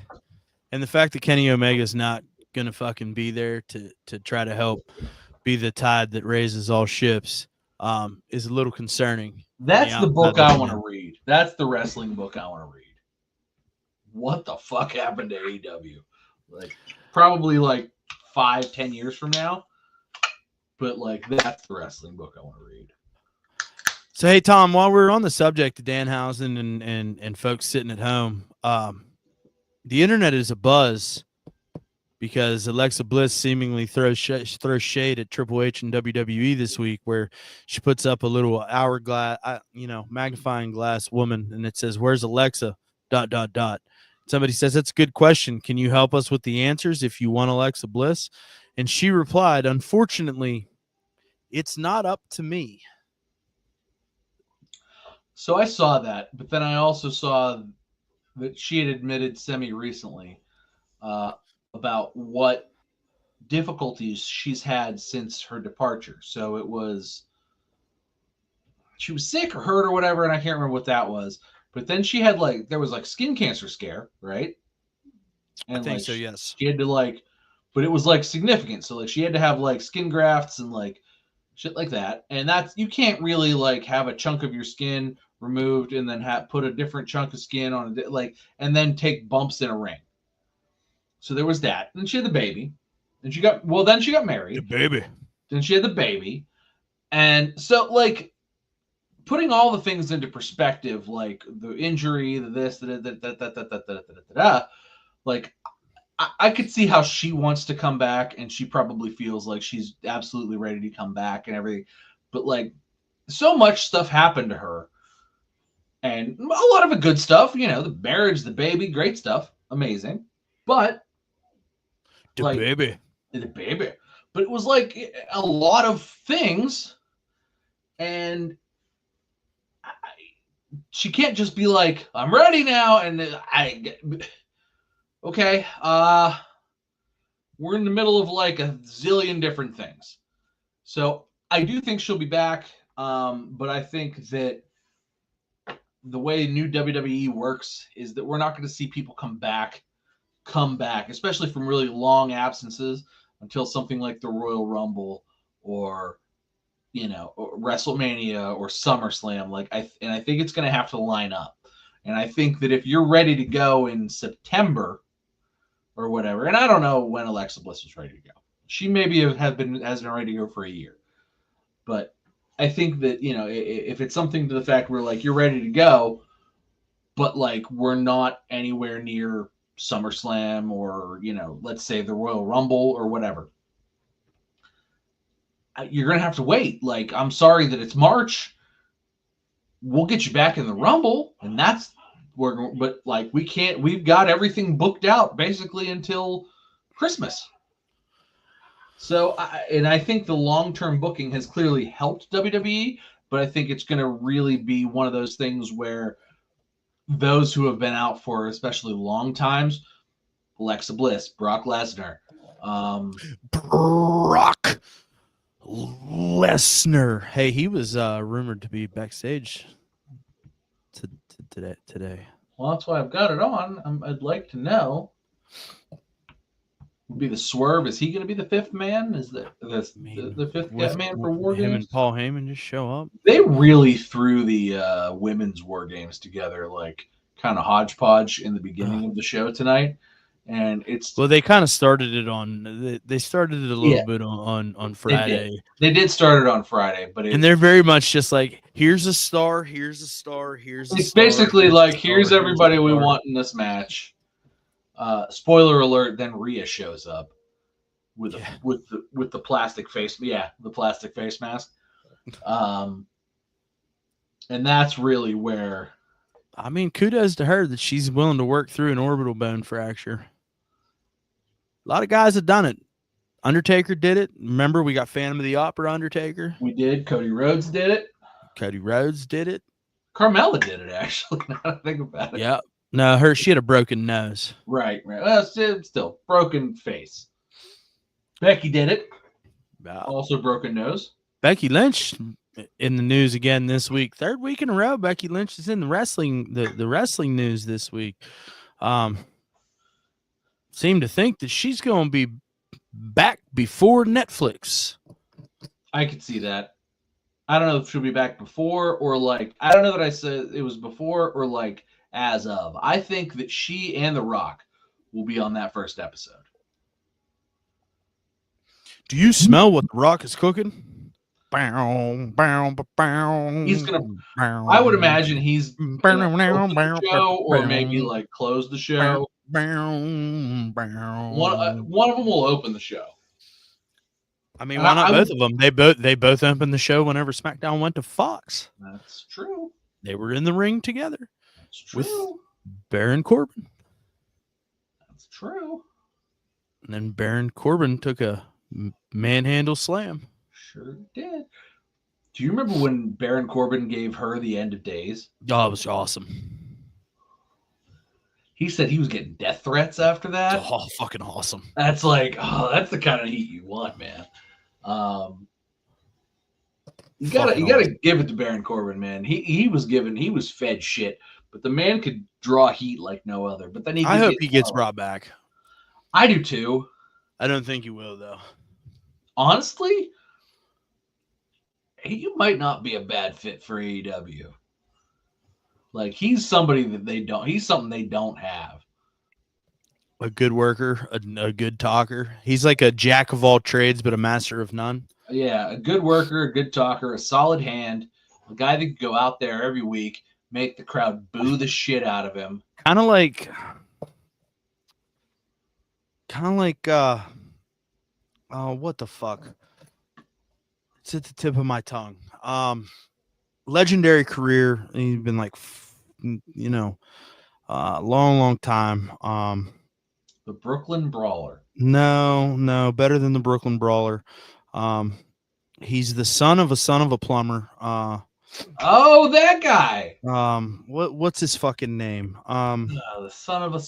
And the fact that Kenny Omega is not going to fucking be there to try to help be the tide that raises all ships is a little concerning. That's the book I want to read. That's the wrestling book I want to read. What the fuck happened to AEW? Like, probably like 5-10 years from now. But, like, that's the wrestling book I want to read. So, hey, Tom, while we're on the subject of Danhausen and folks sitting at home, the internet is abuzz because Alexa Bliss seemingly throws shade at Triple H and WWE this week, where she puts up a little hourglass, magnifying glass woman, and it says, "Where's Alexa? ... Somebody says, "That's a good question. Can you help us with the answers if you want Alexa Bliss?" And she replied, "Unfortunately, it's not up to me." So I saw that, but then I also saw that she had admitted semi-recently about what difficulties she's had since her departure. So she was sick or hurt or whatever, and I can't remember what that was. But then she had there was skin cancer scare, right? And I think so, yes. She had to but it was significant. So she had to have skin grafts and shit like that. And you can't really have a chunk of your skin removed and then put a different chunk of skin on and then take bumps in a ring. So there was that. And she had the baby. And then she got married. The baby. Then she had the baby. And so putting all the things into perspective, like the injury, the this, like I could see how she wants to come back, and she probably feels like she's absolutely ready to come back and everything. But like, so much stuff happened to her, and a lot of it good stuff. You know, the marriage, the baby, great stuff, amazing. But The like baby. the baby, but it was like a lot of things, and she can't just be like, I'm ready now, and okay, we're in the middle of like a zillion different things. So I do think she'll be back, but I think that the way new WWE works is that we're not going to see people come back, especially from really long absences, until something like the Royal Rumble or or WrestleMania or SummerSlam. I think it's going to have to line up. And I think that if you're ready to go in September or whatever, and I don't know when Alexa Bliss was ready to go. She maybe has been ready to go for a year. But I think that, if it's something to the fact where like you're ready to go, but like we're not anywhere near SummerSlam or, let's say the Royal Rumble or whatever, you're going to have to wait. Like, I'm sorry that it's March. We'll get you back in the Rumble, and that's where, but like we've got everything booked out basically until Christmas. So, I think the long-term booking has clearly helped WWE, but I think it's going to really be one of those things where those who have been out for especially long times, Alexa Bliss, Brock Lesnar, Brock Lesnar. Hey, he was rumored to be backstage today. Well, that's why I've got it on. I'd like to know. Would be the Swerve? Is he going to be the fifth man? Is the fifth man for War Games? Him and Paul Heyman just show up. They really threw the women's War Games together, like kind of hodgepodge in the beginning of the show tonight, and they kind of started it on. They started it a little bit on Friday. They did start it on Friday, but and they're very much just like, here's a star, here's a star, here's. It's basically like, here's everybody we want in this match. Spoiler alert! Then Rhea shows up with the plastic face, the plastic face mask, and that's really where. I mean, kudos to her that she's willing to work through an orbital bone fracture. A lot of guys have done it. Undertaker did it. Remember, we got Phantom of the Opera Undertaker. We did. Cody Rhodes did it. Carmella did it, actually. Now that I think about it. Yeah. No, she had a broken nose. Right. Well, still broken face. Becky did it. Wow. Also broken nose. Becky Lynch in the news again this week. Third week in a row, Becky Lynch is in the wrestling news this week. Seem to think that she's going to be back before Netflix. I could see that. I don't know if she'll be back before or like, I don't know that I said it was before or like as of. I think that she and The Rock will be on that first episode. Do you smell what The Rock is cooking? He's gonna. I would imagine he's gonna open the show or maybe like close the show. One of them will open the show. I mean, why not both of them? They both opened the show whenever SmackDown went to Fox. That's true. They were in the ring together. That's true. With Baron Corbin. That's true. And then Baron Corbin took a manhandle slam. Sure did. Do you remember when Baron Corbin gave her the end of days? Oh, it was awesome. He said he was getting death threats after that. Oh, fucking awesome. That's like, that's the kind of heat you want, man. You gotta give it to Baron Corbin, man. He was fed shit, but the man could draw heat like no other. But then I hope he gets brought back. I do too. I don't think he will, though. Honestly, he might not be a bad fit for AEW. Like, he's somebody that he's something they don't have. A good worker, a good talker. He's like a jack of all trades, but a master of none. Yeah, a good worker, a good talker, a solid hand. A guy that could go out there every week, make the crowd boo the shit out of him. Kind of like what the fuck? It's at the tip of my tongue. Legendary career. He's been like, long time. The Brooklyn Brawler. No, better than the Brooklyn Brawler. He's the son of a plumber. Oh, that guy. What's his fucking name? The son of a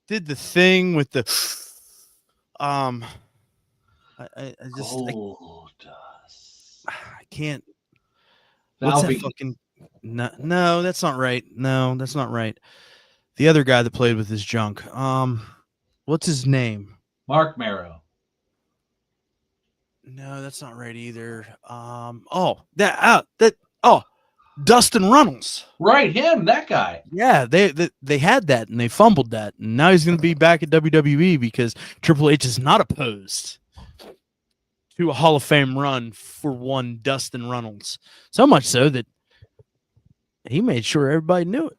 did the thing with the I just Goldust. I can't. What's that fucking? No, that's not right. No, that's not right. The other guy that played with his junk. What's his name? Mark Marrow. No, that's not right either. Dustin Runnels. Right, him, that guy. Yeah, they had that and they fumbled that, and now he's going to be back at WWE because Triple H is not opposed to a Hall of Fame run for one Dustin Runnels. So much so that he made sure everybody knew it.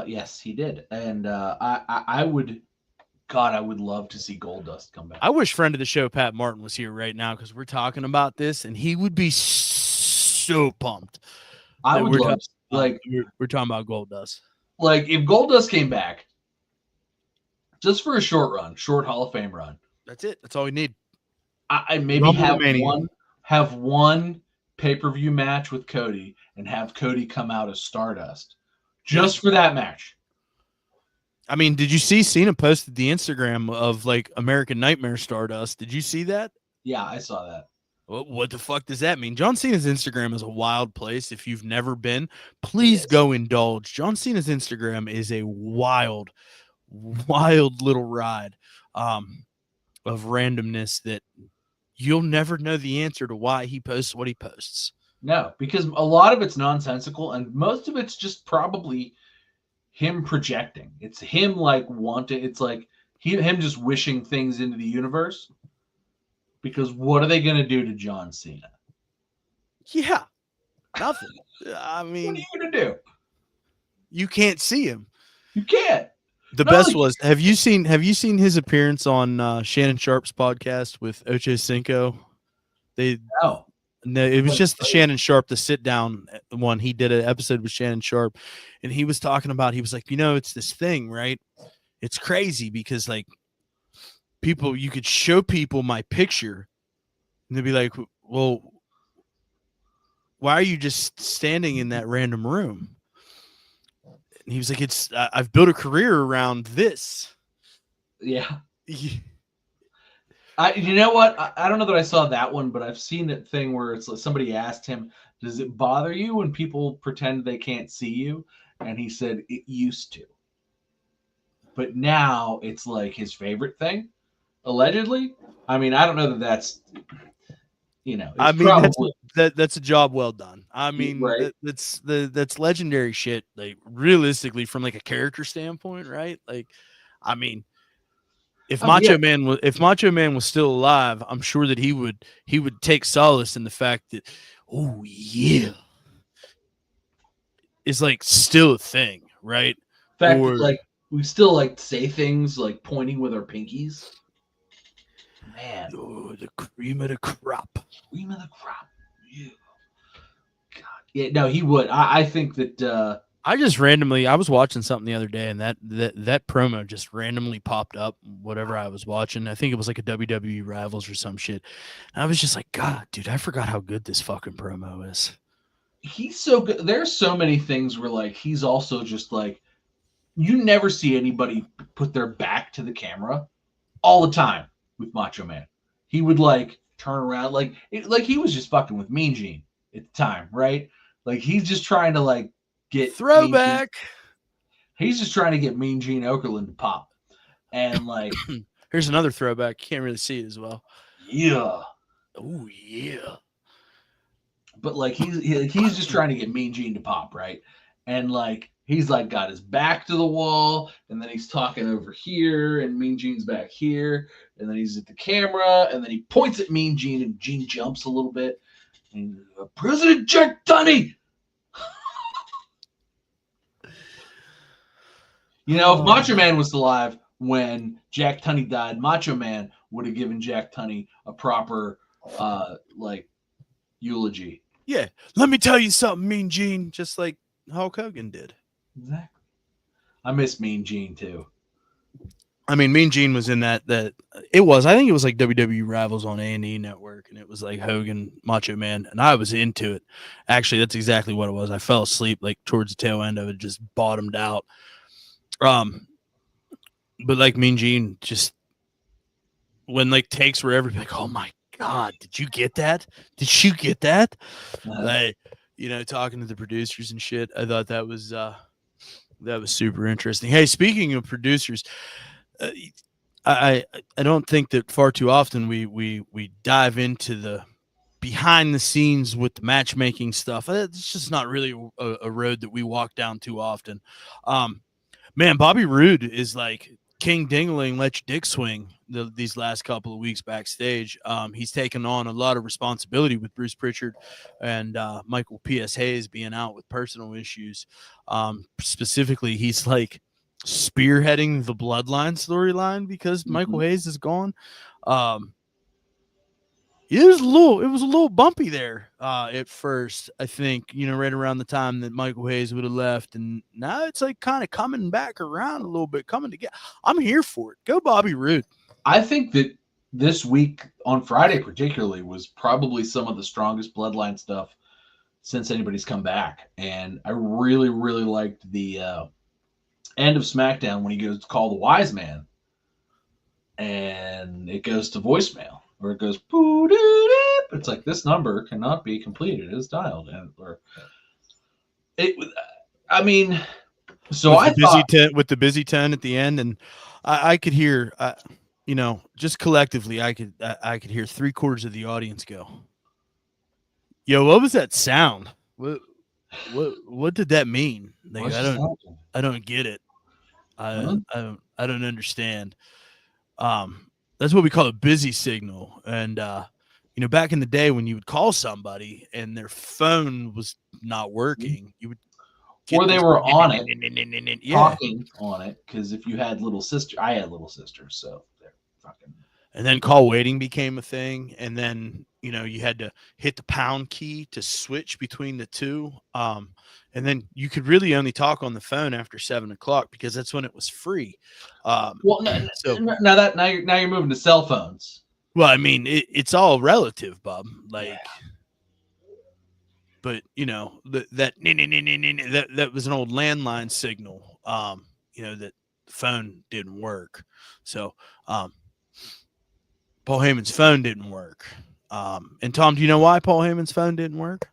Yes, he did, and I would love to see Goldust come back. I wish friend of the show Pat Martin was here right now because we're talking about this, and he would be so pumped. I would love we're talking about Goldust. Like if Goldust came back, just for a short run, short Hall of Fame run. That's it. That's all we need. I maybe have one pay-per-view match with Cody and have Cody come out as Stardust just for that match. I mean, did you see Cena posted the Instagram of like American Nightmare Stardust? Did you see that? Yeah, I saw that. What the fuck does that mean? John Cena's Instagram is a wild place. If you've never been, please go indulge. John Cena's Instagram is a wild little ride of randomness that you'll never know the answer to why he posts what he posts. No, because a lot of it's nonsensical and most of it's just probably him projecting. It's him like wanting, it's like him just wishing things into the universe. Because what are they going to do to John Cena? Yeah, nothing. I mean, what are you going to do? You can't see him. You can't. The best was, have you seen his appearance on Shannon Sharp's podcast with Ocho Cinco? No, it was just the Shannon Sharp, the sit down one. He did an episode with Shannon Sharp, and he was talking about, he was like, it's this thing, right? It's crazy because like people, you could show people my picture and they'd be like, well, why are you just standing in that random room? And he was like, I've built a career around this. Yeah. You know what? I don't know that I saw that one, but I've seen that thing where it's like somebody asked him, does it bother you when people pretend they can't see you? And he said it used to. But now it's like his favorite thing, allegedly. I mean, I don't know that that's, I mean, that's a job well done. I mean, right. That's legendary shit. Like realistically, from like a character standpoint, right? Like, I mean, if Macho Man was still alive, I'm sure that he would take solace in the fact that, oh yeah, is like still a thing, right? In fact, like we still like say things like pointing with our pinkies. Man, the cream of the crop. Cream of the crop. Yeah. God. Yeah, no, he would. I think that I was watching something the other day, and that promo just randomly popped up. Whatever I was watching, I think it was like a WWE Rivals or some shit. And I was just like, God, dude, I forgot how good this fucking promo is. He's so good. There's so many things where like he's also just like, you never see anybody put their back to the camera all the time with Macho Man. He would like turn around like he was just fucking with Mean Gene at the time, right? Like he's just trying to like get throwback. He's just trying to get Mean Gene Okerlund to pop. And like here's another throwback. You can't really see it as well. Yeah. Oh yeah. But like he's just trying to get Mean Gene to pop, right? And like he's like got his back to the wall, and then he's talking over here, and Mean Gene's back here, and then he's at the camera, and then he points at Mean Gene, and Gene jumps a little bit, President Jack Tunney. You know, if Macho Man was alive when Jack Tunney died, Macho Man would have given Jack Tunney a proper, eulogy. Yeah, let me tell you something, Mean Gene, just like Hulk Hogan did. Exactly. I miss Mean Gene too. I mean, Mean Gene was in that it was. I think it was like WWE Rivals on A&E Network, and it was like Hogan, Macho Man, and I was into it. Actually, that's exactly what it was. I fell asleep like towards the tail end of it, just bottomed out. But like Mean Gene, just when like takes were everybody like, oh my God, did you get that? Did you get that? Like, you know, talking to the producers and shit. I thought that was super interesting. Hey, speaking of producers, I don't think that far too often we dive into the behind the scenes with the matchmaking stuff. It's just not really a road that we walk down too often. Man, Bobby Roode is like King Dingling, let your dick swing these last couple of weeks backstage. He's taken on a lot of responsibility with Bruce Pritchard and Michael P.S. Hayes being out with personal issues. Specifically, he's like spearheading the Bloodline storyline because Michael Hayes is gone. It was a little bumpy there at first, I think, you know, right around the time that Michael Hayes would have left. And now it's like kind of coming back around a little bit, coming together. I'm here for it. Go Bobby Roode. I think that this week on Friday particularly was probably some of the strongest Bloodline stuff since anybody's come back. And I really, really liked the end of SmackDown when he goes to call the wise man and it goes to voicemail. Or it goes, it's like this number cannot be completed as dialed, I mean, so with the busy 10 at the end, and I could hear, you know, just collectively, I could hear 3/4 of the audience go, "Yo, what was that sound? What did that mean? Like, I don't get it. I don't understand." That's what we call a busy signal. And, you know, back in the day when you would call somebody and their phone was not working, you would. Or they were on it, talking on it. Because if you had little sister, I had little sisters, so they're fucking. And then call waiting became a thing. And then, you know, you had to hit the pound key to switch between the two. And then you could really only talk on the phone after 7:00 because that's when it was free. Now you're moving to cell phones. Well, I mean, it's all relative, Bob. Like, but you know that was an old landline signal. You know that the phone didn't work. So, Paul Heyman's phone didn't work. And Tom, do you know why Paul Heyman's phone didn't work?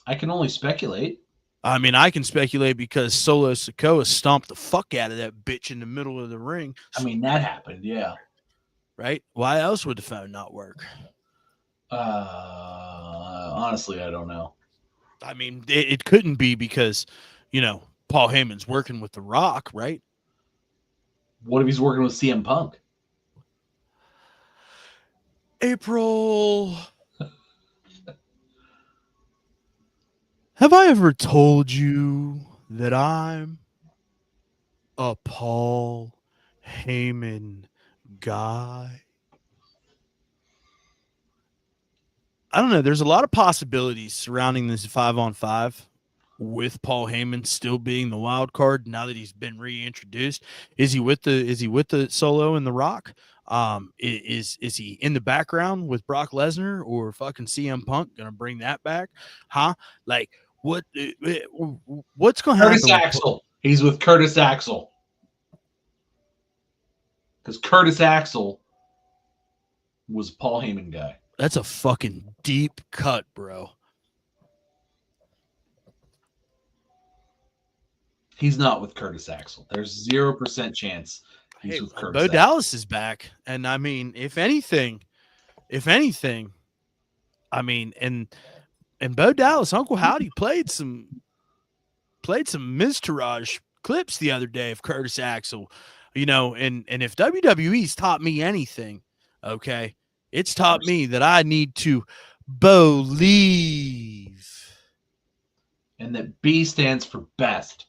I can only speculate. I mean, I can speculate because Solo Sikoa stomped the fuck out of that bitch in the middle of the ring. I mean, that happened, yeah. Right? Why else would the phone not work? Honestly, I don't know. I mean, it couldn't be because, you know, Paul Heyman's working with The Rock, right? What if he's working with CM Punk? April... Have I ever told you that I'm a Paul Heyman guy? I don't know. There's a lot of possibilities surrounding this 5-on-5 with Paul Heyman still being the wild card now that he's been reintroduced. Is he with the Solo and The Rock? Is he in the background with Brock Lesnar or fucking CM Punk gonna bring that back? Huh? Like, what's going to happen? Curtis Axel. He's with Curtis Axel. Because Curtis Axel was a Paul Heyman guy. That's a fucking deep cut, bro. He's not with Curtis Axel. There's 0% chance he's with Curtis Axel. Dallas is back. And I mean, if anything, I mean, and Bo Dallas, Uncle Howdy played some Miz Taraj clips the other day of Curtis Axel, you know, and if WWE's taught me anything, okay, it's taught me that I need to Believe. And that B stands for best.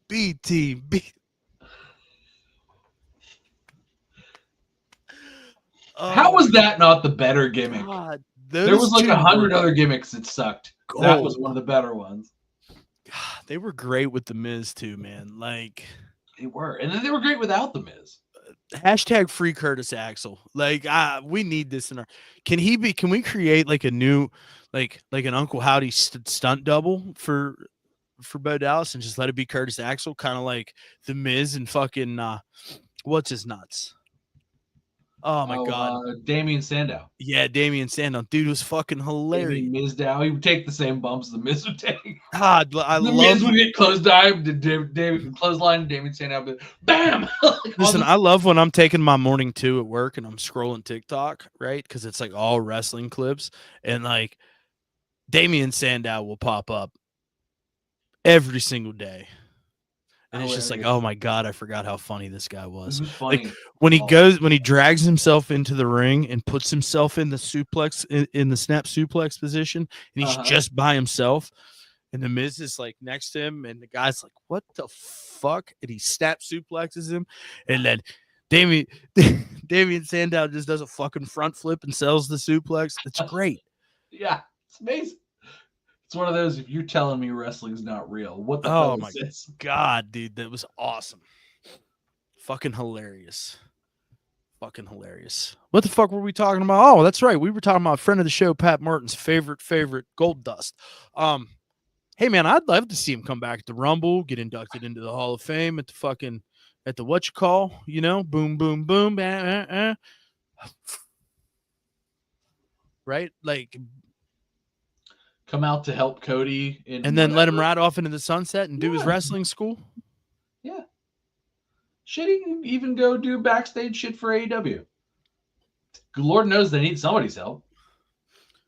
BTB. How was that not the better gimmick? God, There was like two 100 were other gimmicks that sucked. That was gold. one of the better ones. God, they were great with the Miz too, man. Like They were, and then they were great without the Miz. hashtag free Curtis Axel. Like we need this in our. Can we create like a new, like an Uncle Howdy stunt double for Bo Dallas and just let it be Curtis Axel, kind of like the Miz and fucking what's his nuts? Oh my god, Damien Sandow. yeah, Damien Sandow, dude was fucking hilarious. Damien Mizdow. He would take the same bumps the Miz would take. God, I The love. Miz would get clothesline. Damien Sandow, but bam! Listen, I love when I'm taking my morning 2 at work and I'm scrolling TikTok, right? Because it's like all wrestling clips, and like Damien Sandow will pop up every single day. And it's just like, oh my god, I forgot how funny this guy was. Like when he drags himself into the ring and puts himself in the suplex in the snap suplex position, and he's just by himself, and the Miz is like next to him, and the guy's like, "What the fuck?" And he snap suplexes him, and then Damien Sandow just does a fucking front flip and sells the suplex. It's great. Yeah, it's amazing. It's one of those, if you're telling me wrestling's not real, what the Oh hell my is this? god, dude, that was awesome. Fucking hilarious. Fucking hilarious. What the fuck were we talking about? Oh, that's right. We were talking about a friend of the show, Pat Martin's favorite Gold Dust. Hey man, I'd love to see him come back at the Rumble, get inducted into the Hall of Fame at the boom, boom, boom, right? Like, come out to help Cody and then let him ride off into the sunset and do his wrestling school. Yeah. Should he even go do backstage shit for AEW? Lord knows they need somebody's help.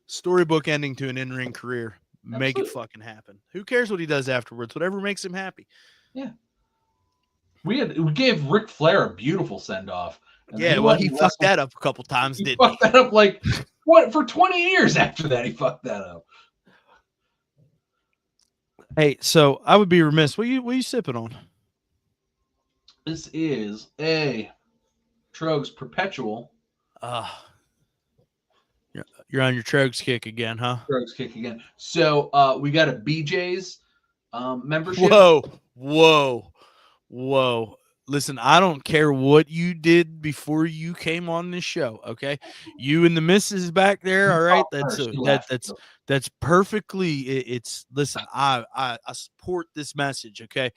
Storybook ending to an in-ring career. Make Absolutely. it fucking happen. Who cares what he does afterwards? Whatever makes him happy. Yeah. We gave Ric Flair a beautiful send-off. Yeah, well, he fucked that up a couple times, didn't he? Fucked that up like what for 20 years after that. He fucked that up. Hey, so I would be remiss. What you sipping on? This is a Trogs Perpetual. You're on your Trogs kick again, huh? Trogs kick again. So we got a BJ's membership. Whoa. Listen, I don't care what you did before you came on this show, okay? You and the missus back there, all right? That's perfectly. It's listen. I support this message, okay?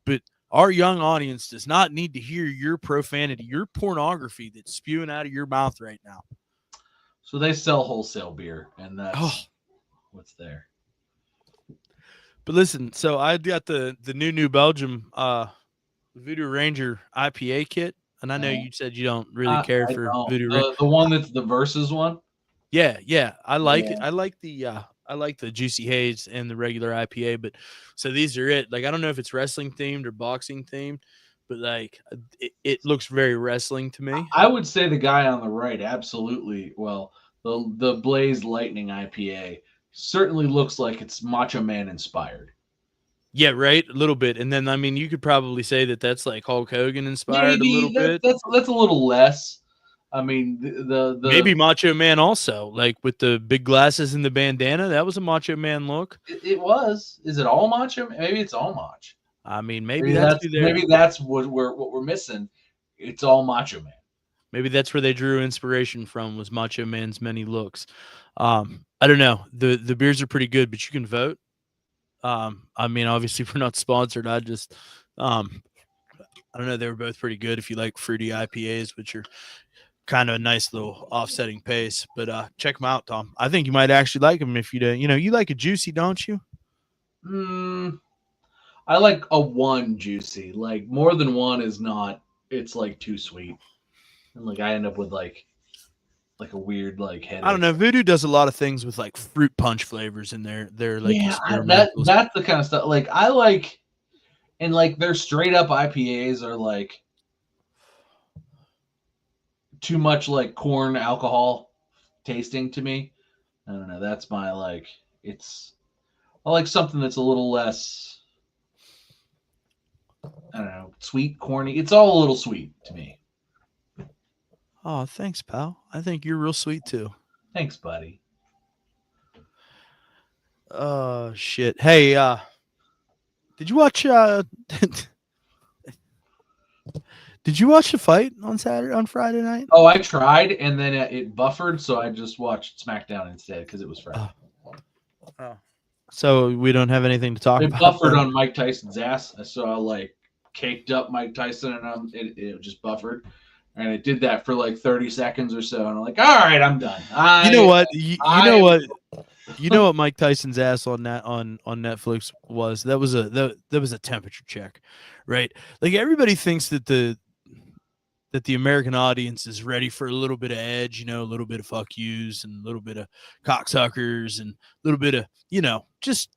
But our young audience does not need to hear your profanity, your pornography that's spewing out of your mouth right now. So they sell wholesale beer, and that's what's there. But listen, so I got the New Belgium Voodoo Ranger IPA kit, and I know you said you don't really care for Voodoo Ranger. The one that's the Versus one. Yeah, I like it. I like the Juicy Haze and the regular IPA, but so these are it. Like I don't know if it's wrestling themed or boxing themed, but like it looks very wrestling to me. I would say the guy on the right, absolutely. Well, the Blaze Lightning IPA certainly looks like it's Macho Man inspired. Yeah, right. A little bit, and then I mean, you could probably say that that's like Hulk Hogan inspired a little bit. That's a little less. I mean, the maybe Macho Man also, like with the big glasses and the bandana. That was a Macho Man look. It was. Is it all Macho? Maybe it's all Macho. I mean, maybe that's what we're missing. It's all Macho Man. Maybe that's where they drew inspiration from, was Macho Man's many looks. I don't know. The beers are pretty good, but you can vote. I mean, obviously we're not sponsored. I just I don't know. They were both pretty good if you like fruity IPAs, which are kind of a nice little offsetting pace. But check them out, Tom. I think you might actually like them if you do. You know, you like a juicy, don't you? I like a one juicy. Like more than one is not. It's like too sweet, and like I end up with like a weird like headache. I don't know. Voodoo does a lot of things with like fruit punch flavors in there. They're like that's the kind of stuff like I like, and like their straight up IPAs are like too much like corn alcohol tasting to me. I don't know. That's my like. I like something that's a little less. I don't know, sweet, corny. It's all a little sweet to me. Oh, thanks, pal. I think you're real sweet too. Thanks, buddy. Shit. Hey, did you watch did you watch the fight on Friday night? Oh, I tried, and then it buffered, so I just watched SmackDown instead because it was Friday. Oh. So we don't have anything to talk It about. buffered then? on Mike Tyson's ass. I saw like caked up Mike Tyson, and it just buffered, and it did that for like 30 seconds or so. And I'm like, all right, I'm done. You know what? You know what? You know what Mike Tyson's ass on Netflix was? That was a temperature check, right? Like everybody thinks that the American audience is ready for a little bit of edge, you know, a little bit of fuck yous and a little bit of cocksuckers and a little bit of, you know, just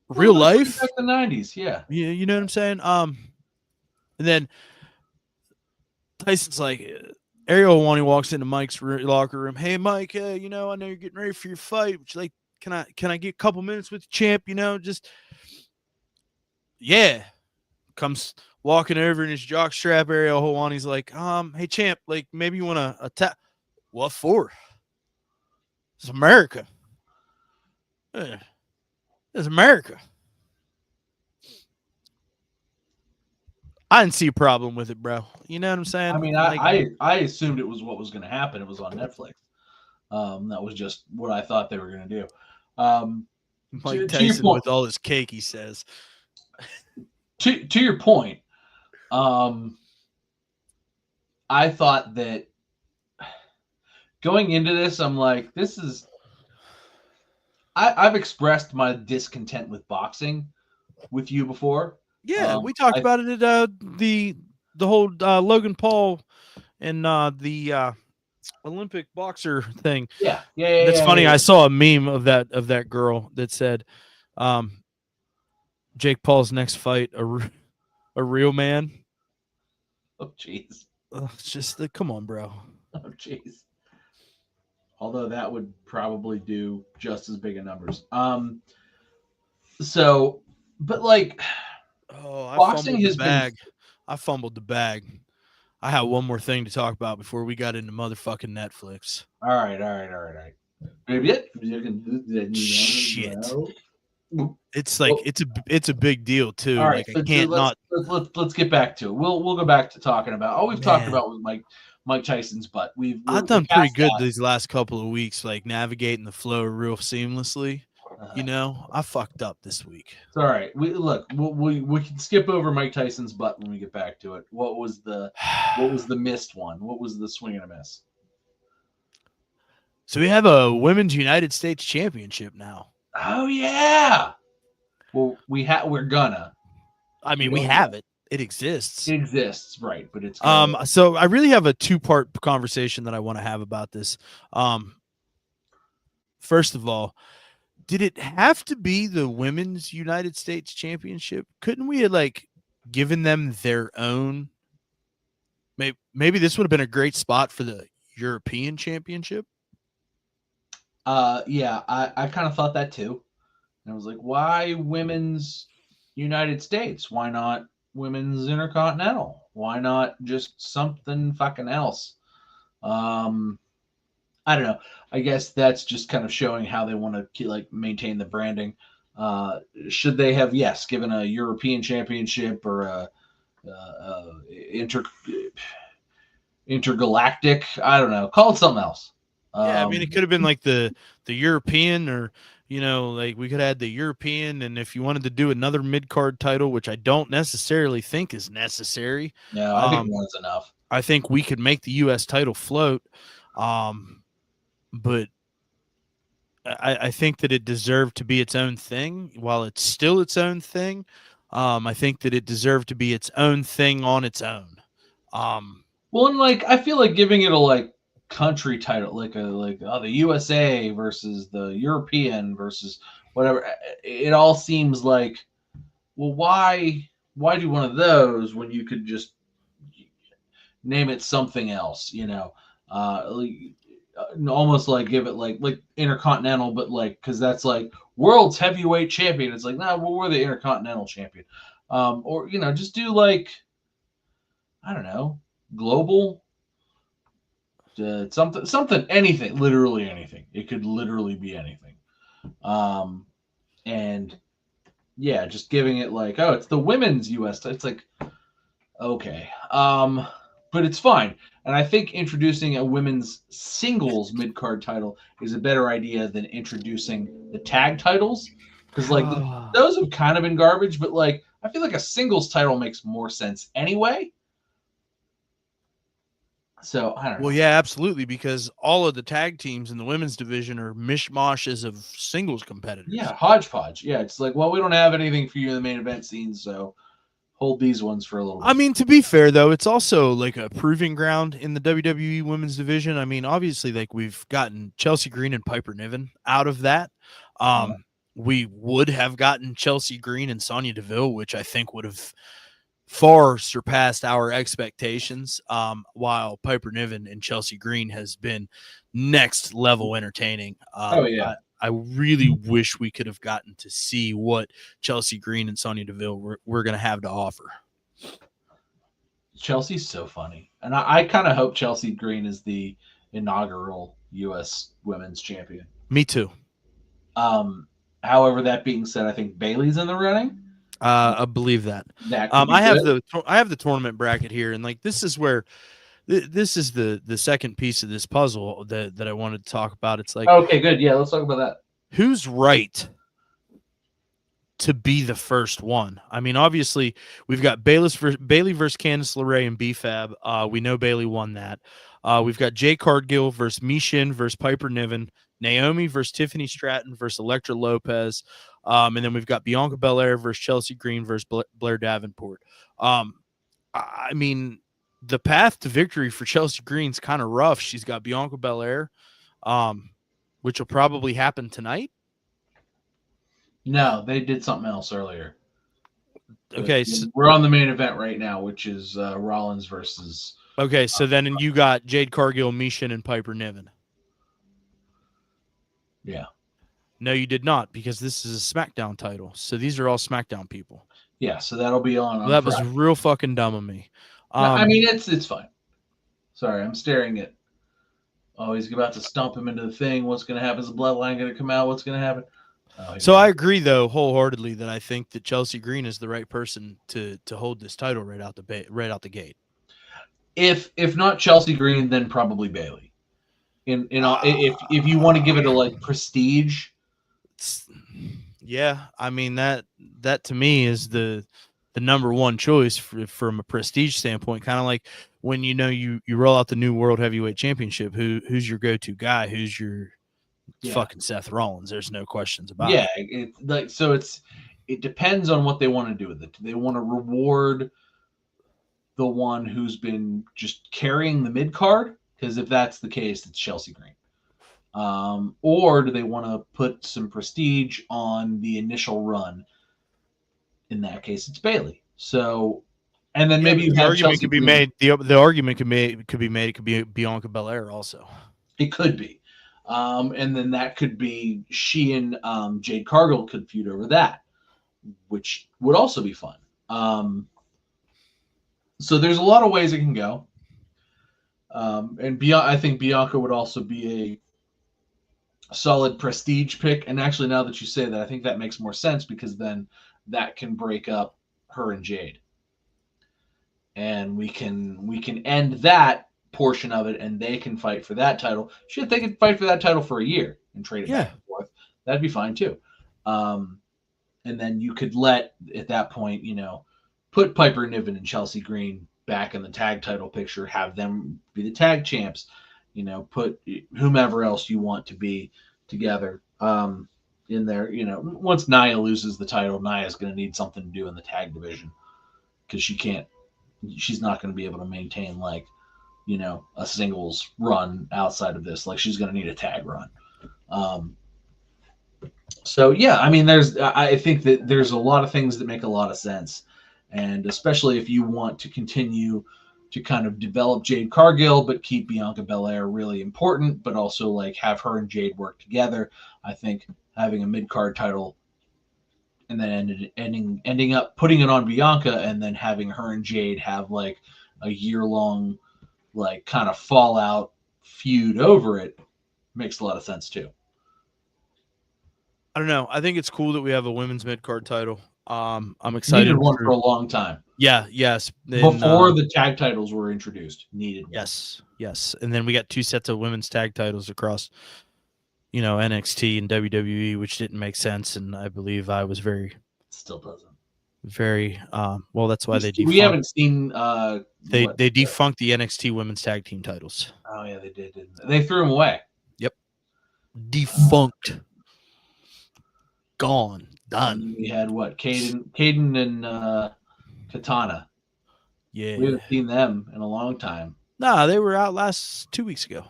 real life. Like the 90s, yeah. You know what I'm saying? And then Tyson's like, Ariel Helwani walks into Mike's locker room. Hey, Mike, you know, I know you're getting ready for your fight. Would you like, can I get a couple minutes with the champ? You know, just yeah. Comes walking over in his jock strap. Ariel Helwani's like, hey champ, like maybe you want to attack. What for? It's America. It's America. I didn't see a problem with it, bro. You know what I'm saying? I mean, I assumed it was what was going to happen. It was on Netflix. That was just what I thought they were going to do. Mike Tyson with all his cake, he says. To your point, I thought that going into this, I'm like, this is. I've expressed my discontent with boxing with you before. Yeah, we talked about it at the whole Logan Paul and the Olympic boxer thing. Yeah. That's funny. I saw a meme of that girl that said, Jake Paul's next fight, a real man. Oh, jeez. It's just come on, bro. Oh, jeez. Although that would probably do just as big a numbers. So, but like, boxing has been. I fumbled the bag. I had one more thing to talk about before we got into motherfucking Netflix. All right. Maybe Shit. It's like it's a big deal too. All right, like I can't not. Let's get back to it. We'll go back to talking about all we've talked about with Mike Tyson's butt. I've done pretty good these last couple of weeks, like navigating the flow real seamlessly. You know, I fucked up this week. It's all right. We can skip over Mike Tyson's butt when we get back to it. What was the missed one? What was the swing and a miss? So we have a women's United States championship now. Oh yeah. Well, we're gonna. I mean, we have it. It exists. It exists, right? But it's So I really have a two-part conversation that I want to have about this. First of all, did it have to be the women's United States championship? Couldn't we have like given them their own? Maybe this would have been a great spot for the European championship. Yeah, I kind of thought that too. And I was like, why women's United States? Why not women's Intercontinental? Why not just something fucking else? I don't know. I guess that's just kind of showing how they want to like maintain the branding. Should they have given a European championship or a intergalactic? I don't know. Call it something else. Yeah, I mean, it could have been like the European, or like we could add the European, and if you wanted to do another mid-card title, which I don't necessarily think is necessary. No, I think one's enough. I think we could make the U.S. title float, but I think that it deserved to be its own thing. While it's still its own thing, I think that it deserved to be its own thing on its own. Well, and like I feel like giving it a country title, the USA versus the European versus whatever, it all seems like, well, why do one of those when you could just name it something else? almost like give it like Intercontinental, but like because that's like World's Heavyweight Champion. It's like, nah, well, we're the Intercontinental Champion, or just do like, I don't know, global, something, anything, literally anything. It could literally be anything, and yeah, just giving it like, oh, it's the women's U.S. It's like, okay, but it's fine. And I think introducing a women's singles mid-card title is a better idea than introducing the tag titles, because like those have kind of been garbage. But like, I feel like a singles title makes more sense anyway. So I don't know. Well, yeah, absolutely, because all of the tag teams in the women's division are mishmashes of singles competitors. Yeah, hodgepodge. Yeah, it's like, well, we don't have anything for you in the main event scene, so hold these ones for a little bit. I mean, to be fair, though, it's also like a proving ground in the WWE women's division. I mean, obviously, like we've gotten Chelsea Green and Piper Niven out of that. We would have gotten Chelsea Green and Sonya Deville, which I think would have far surpassed our expectations, while Piper Niven and Chelsea Green has been next level entertaining. I really wish we could have gotten to see what Chelsea Green and Sonya Deville were going to have to offer. Chelsea's so funny. And I kind of hope Chelsea Green is the inaugural U.S. Women's Champion. Me too. However, that being said, I think Bayley's in the running. I believe that. I have the tournament bracket here, and like this is where this is the second piece of this puzzle that I wanted to talk about. It's like, okay, good. Yeah, let's talk about that. Who's right to be the first one? I mean, obviously, we've got Bayley versus Candice LeRae and BFAB. We know Bayley won that. We've got Jade Cargill versus Michin versus Piper Niven, Naomi versus Tiffany Stratton versus Elektra Lopez, and then we've got Bianca Belair versus Chelsea Green versus Blair Davenport. I mean, the path to victory for Chelsea Green's kind of rough. She's got Bianca Belair, which will probably happen tonight. No, they did something else earlier. Okay, so we're on the main event right now, which is Rollins versus. Okay, so then you got Jade Cargill, Michin, and Piper Niven. Yeah. No, you did not, because this is a SmackDown title. So these are all SmackDown people. Yeah, so that'll be on. Well, that was real fucking dumb of me. I mean, it's fine. Sorry, I'm staring at. Oh, he's about to stomp him into the thing. What's going to happen? Is the bloodline going to come out? What's going to happen? So I agree, though, wholeheartedly that I think that Chelsea Green is the right person to hold this title right out the gate. If not Chelsea Green, then probably Bayley. If you want to give it a like prestige. Yeah, I mean that to me is the number one choice from a prestige standpoint. Kind of like when you roll out the new World Heavyweight Championship. Who's your go-to guy? Who's your fucking Seth Rollins? There's no questions about it. It depends on what they want to do with it. Do they want to reward the one who's been just carrying the mid card? Because if that's the case, it's Chelsea Green. Or do they want to put some prestige on the initial run? In that case, it's Bayley. So, and then maybe the argument could be made. The argument could be made. It could be Bianca Belair also. It could be, and then that could be she and Jade Cargill could feud over that, which would also be fun. So there's a lot of ways it can go. And I think Bianca would also be a solid prestige pick. And actually, now that you say that, I think that makes more sense because then that can break up her and Jade. And we can end that portion of it, and they can fight for that title. Shit, they could fight for that title for a year and trade it back and forth. That'd be fine too. And then you could let, at that point, put Piper Niven and Chelsea Green back in the tag title picture, have them be the tag champs, put whomever else you want to be together in there. Once Nia loses the title, Nia's going to need something to do in the tag division because she's not going to be able to maintain a singles run outside of this. Like she's going to need a tag run. So yeah, I mean, I think that there's a lot of things that make a lot of sense. And especially if you want to continue to kind of develop Jade Cargill, but keep Bianca Belair really important, but also like have her and Jade work together. I think having a mid-card title and then ending up putting it on Bianca and then having her and Jade have like a year-long like kind of fallout feud over it makes a lot of sense too. I don't know. I think it's cool that we have a women's mid-card title. I'm excited. Needed one for a long time. Yeah, yes. Before the tag titles were introduced, needed one. Yes. And then we got 2 sets of women's tag titles across, NXT and WWE, which didn't make sense. And I believe I was still doesn't. Very well. That's why they defunct. We haven't seen. They defunct the NXT women's tag team titles. Oh yeah, they did. Didn't they? They threw them away. Yep, defunct, gone, done. And we had what? Caden and Katana. Yeah, we haven't seen them in a long time. Nah, they were out 2 weeks ago.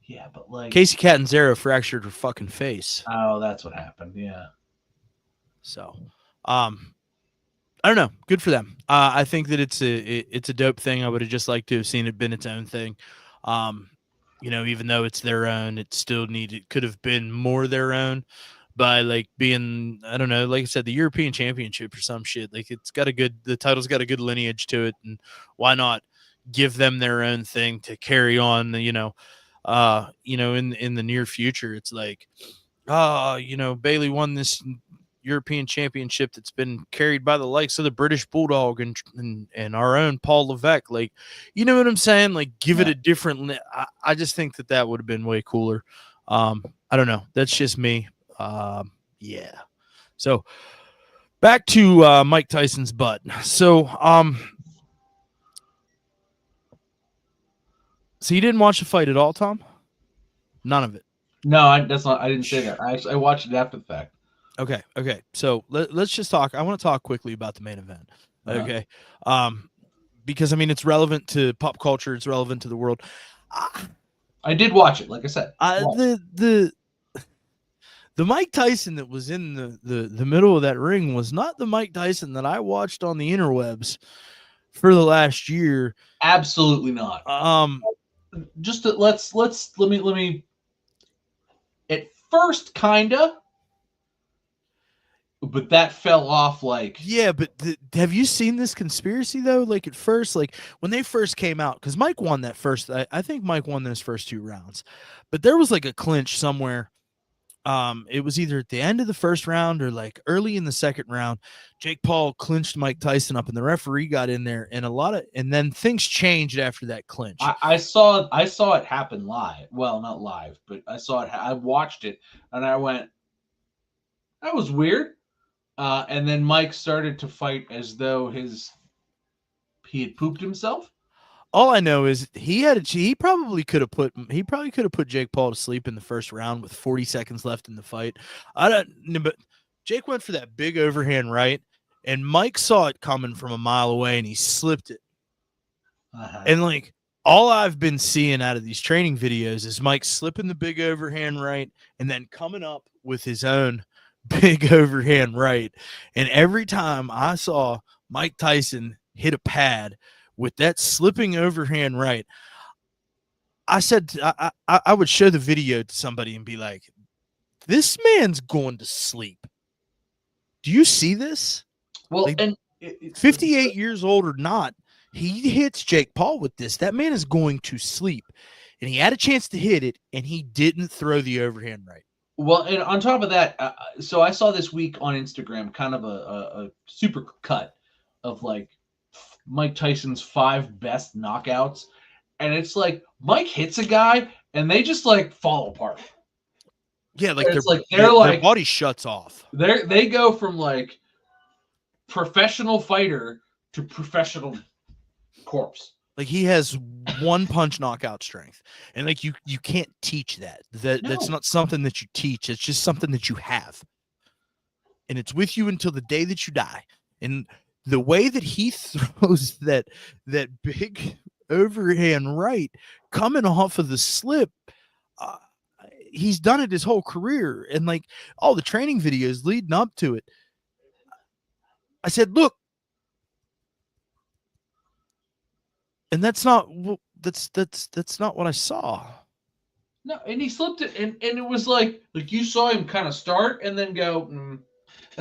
Yeah, but like Casey Catanzaro fractured her fucking face. Oh, that's what happened. Yeah. So, I don't know. Good for them. I think that it's a dope thing. I would have just liked to have seen it been its own thing. Even though it's their own, it still could have been more their own by like being, I don't know, like I said, the European Championship or some shit. Like the title's got a good lineage to it, and why not give them their own thing to carry on? In the near future, it's like, Bayley won this European Championship that's been carried by the likes of the British Bulldog and our own Paul Levesque. Like, you know what I'm saying? Like, give it a different. I just think that would have been way cooler. I don't know. That's just me. Yeah. So back to Mike Tyson's butt. So so you didn't watch the fight at all, Tom? None of it. No, I didn't say that. I watched it after the fact. Okay. So let's just talk. I want to talk quickly about the main event. Okay. Because I mean, it's relevant to pop culture. It's relevant to the world. I did watch it. Like I said, the Mike Tyson that was in the middle of that ring was not the Mike Tyson that I watched on the interwebs for the last year. Absolutely not. Just let me. At first, kinda. But that fell off like... Yeah, but have you seen this conspiracy, though? Like, at first, like, when they first came out, because Mike won that first... I think Mike won those first 2 rounds. But there was, like, a clinch somewhere. It was either at the end of the first round or, like, early in the second round. Jake Paul clinched Mike Tyson up, and the referee got in there. And then things changed after that clinch. I saw it happen live. Well, not live, but I saw it. I watched it, and I went, that was weird. And then Mike started to fight as though he had pooped himself. All I know is he probably could have put Jake Paul to sleep in the first round with 40 seconds left in the fight. But Jake went for that big overhand right, and Mike saw it coming from a mile away, and he slipped it. And like all I've been seeing out of these training videos is Mike slipping the big overhand right, and then coming up with his own big overhand right. And every time I saw Mike Tyson hit a pad with that slipping overhand right, I said I would show the video to somebody and be like, this man's going to sleep. Do you see this? Well, like, and 58 years old or not, he hits Jake Paul with this. That man is going to sleep. And he had a chance to hit it, and he didn't throw the overhand right. Well, and on top of that, so I saw this week on Instagram kind of a super cut of like Mike Tyson's 5 best knockouts. And it's like Mike hits a guy and they just like fall apart. Yeah, like their body shuts off. They go from like professional fighter to professional corpse. Like he has 1 punch knockout strength, and like you can't teach that. That's not something that you teach. It's just something that you have, and it's with you until the day that you die. And the way that he throws that big overhand right coming off of the slip, he's done it his whole career, and like all the training videos leading up to it. I said, look, And that's not that's not what I saw. No, and he slipped it, and it was like you saw him kind of start and then go, and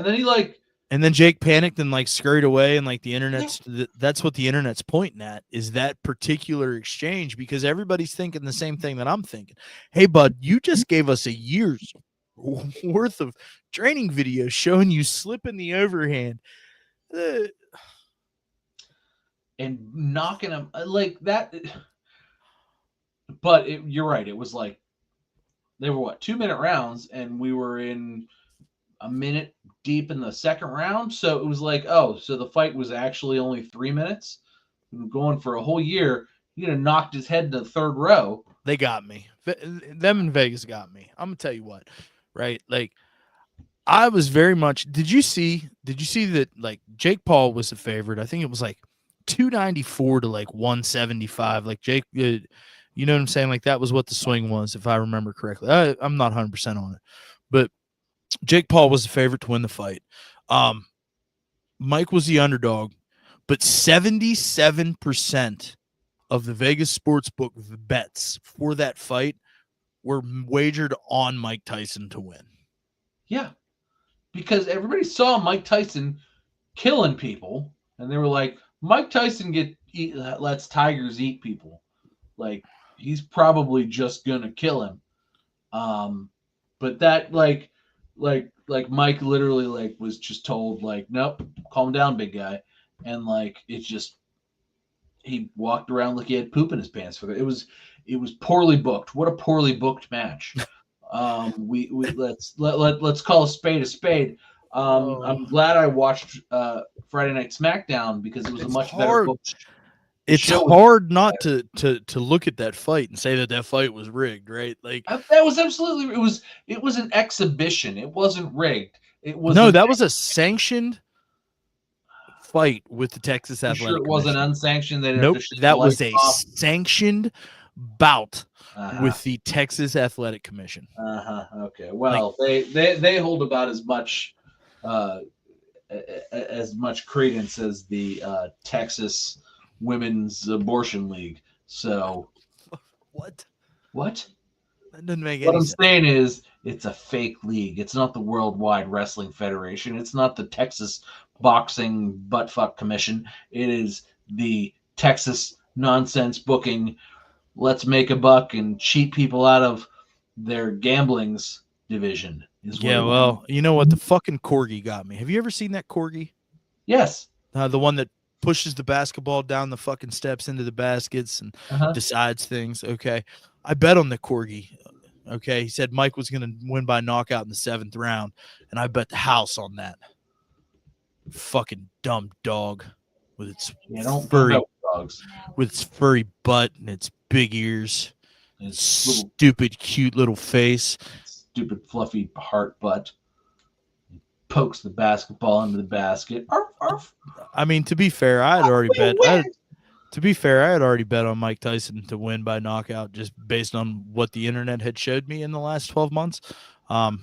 then he like. And then Jake panicked and like scurried away, and like the internet's that's what the internet's pointing at is that particular exchange because everybody's thinking the same thing that I'm thinking. Hey, bud, you just gave us a year's worth of training videos showing you slipping the overhand. And knocking him like that. But you're right. It was like they were 2-minute rounds, and we were in a minute deep in the second round. So it was like, oh, so the fight was actually only 3 minutes. Going for a whole year, he'd have knocked his head in the third row. They got me. Them in Vegas got me. I'm gonna tell you what, right? Like, I was very much. Did you see that? Like, Jake Paul was the favorite. I think it was like 294 to like 175. Like Jake, you know what I'm saying? Like that was what the swing was, if I remember correctly. I'm not 100% on it, but Jake Paul was the favorite to win the fight. Mike was the underdog, but 77% of the Vegas sportsbook bets for that fight were wagered on Mike Tyson to win. Yeah, because everybody saw Mike Tyson killing people, and they were like, Mike Tyson lets tigers eat people. Like, he's probably just gonna kill him. But that like Mike literally like was just told like, nope, calm down, big guy, and like it's just he walked around like he had poop in his pants for it. It was poorly booked. What a poorly booked match. Let's call a spade a spade. I'm glad I watched Friday Night SmackDown because it was a much better booked. It's hard not to look at that fight and say that fight was rigged, right? Like that was absolutely it was an exhibition. It wasn't rigged. It was that was a sanctioned fight with the Texas Athletic Commission. It wasn't unsanctioned. Nope, that was a sanctioned bout with the Texas Athletic Commission. Okay. Well, they hold about as much credence as the Texas Women's Abortion League. So what? That doesn't make any sense. What I'm saying is it's a fake league. It's not the Worldwide Wrestling Federation. It's not the Texas Boxing Buttfuck Commission. It is the Texas nonsense booking. Let's make a buck and cheat people out of their gamblings division. Yeah, well, you know what? The fucking corgi got me. Have you ever seen that corgi? Yes. The one that pushes the basketball down the fucking steps into the baskets and decides things. Okay. I bet on the corgi. Okay. He said Mike was going to win by knockout in the 7th round, and I bet the house on that. Fucking dumb dog with its furry butt and its big ears, and stupid cute little face, stupid fluffy heart butt. Pokes the basketball into the basket. Arf, arf. I mean, to be fair, I had already bet. I had already bet on Mike Tyson to win by knockout, just based on what the internet had showed me in the last 12 months. But I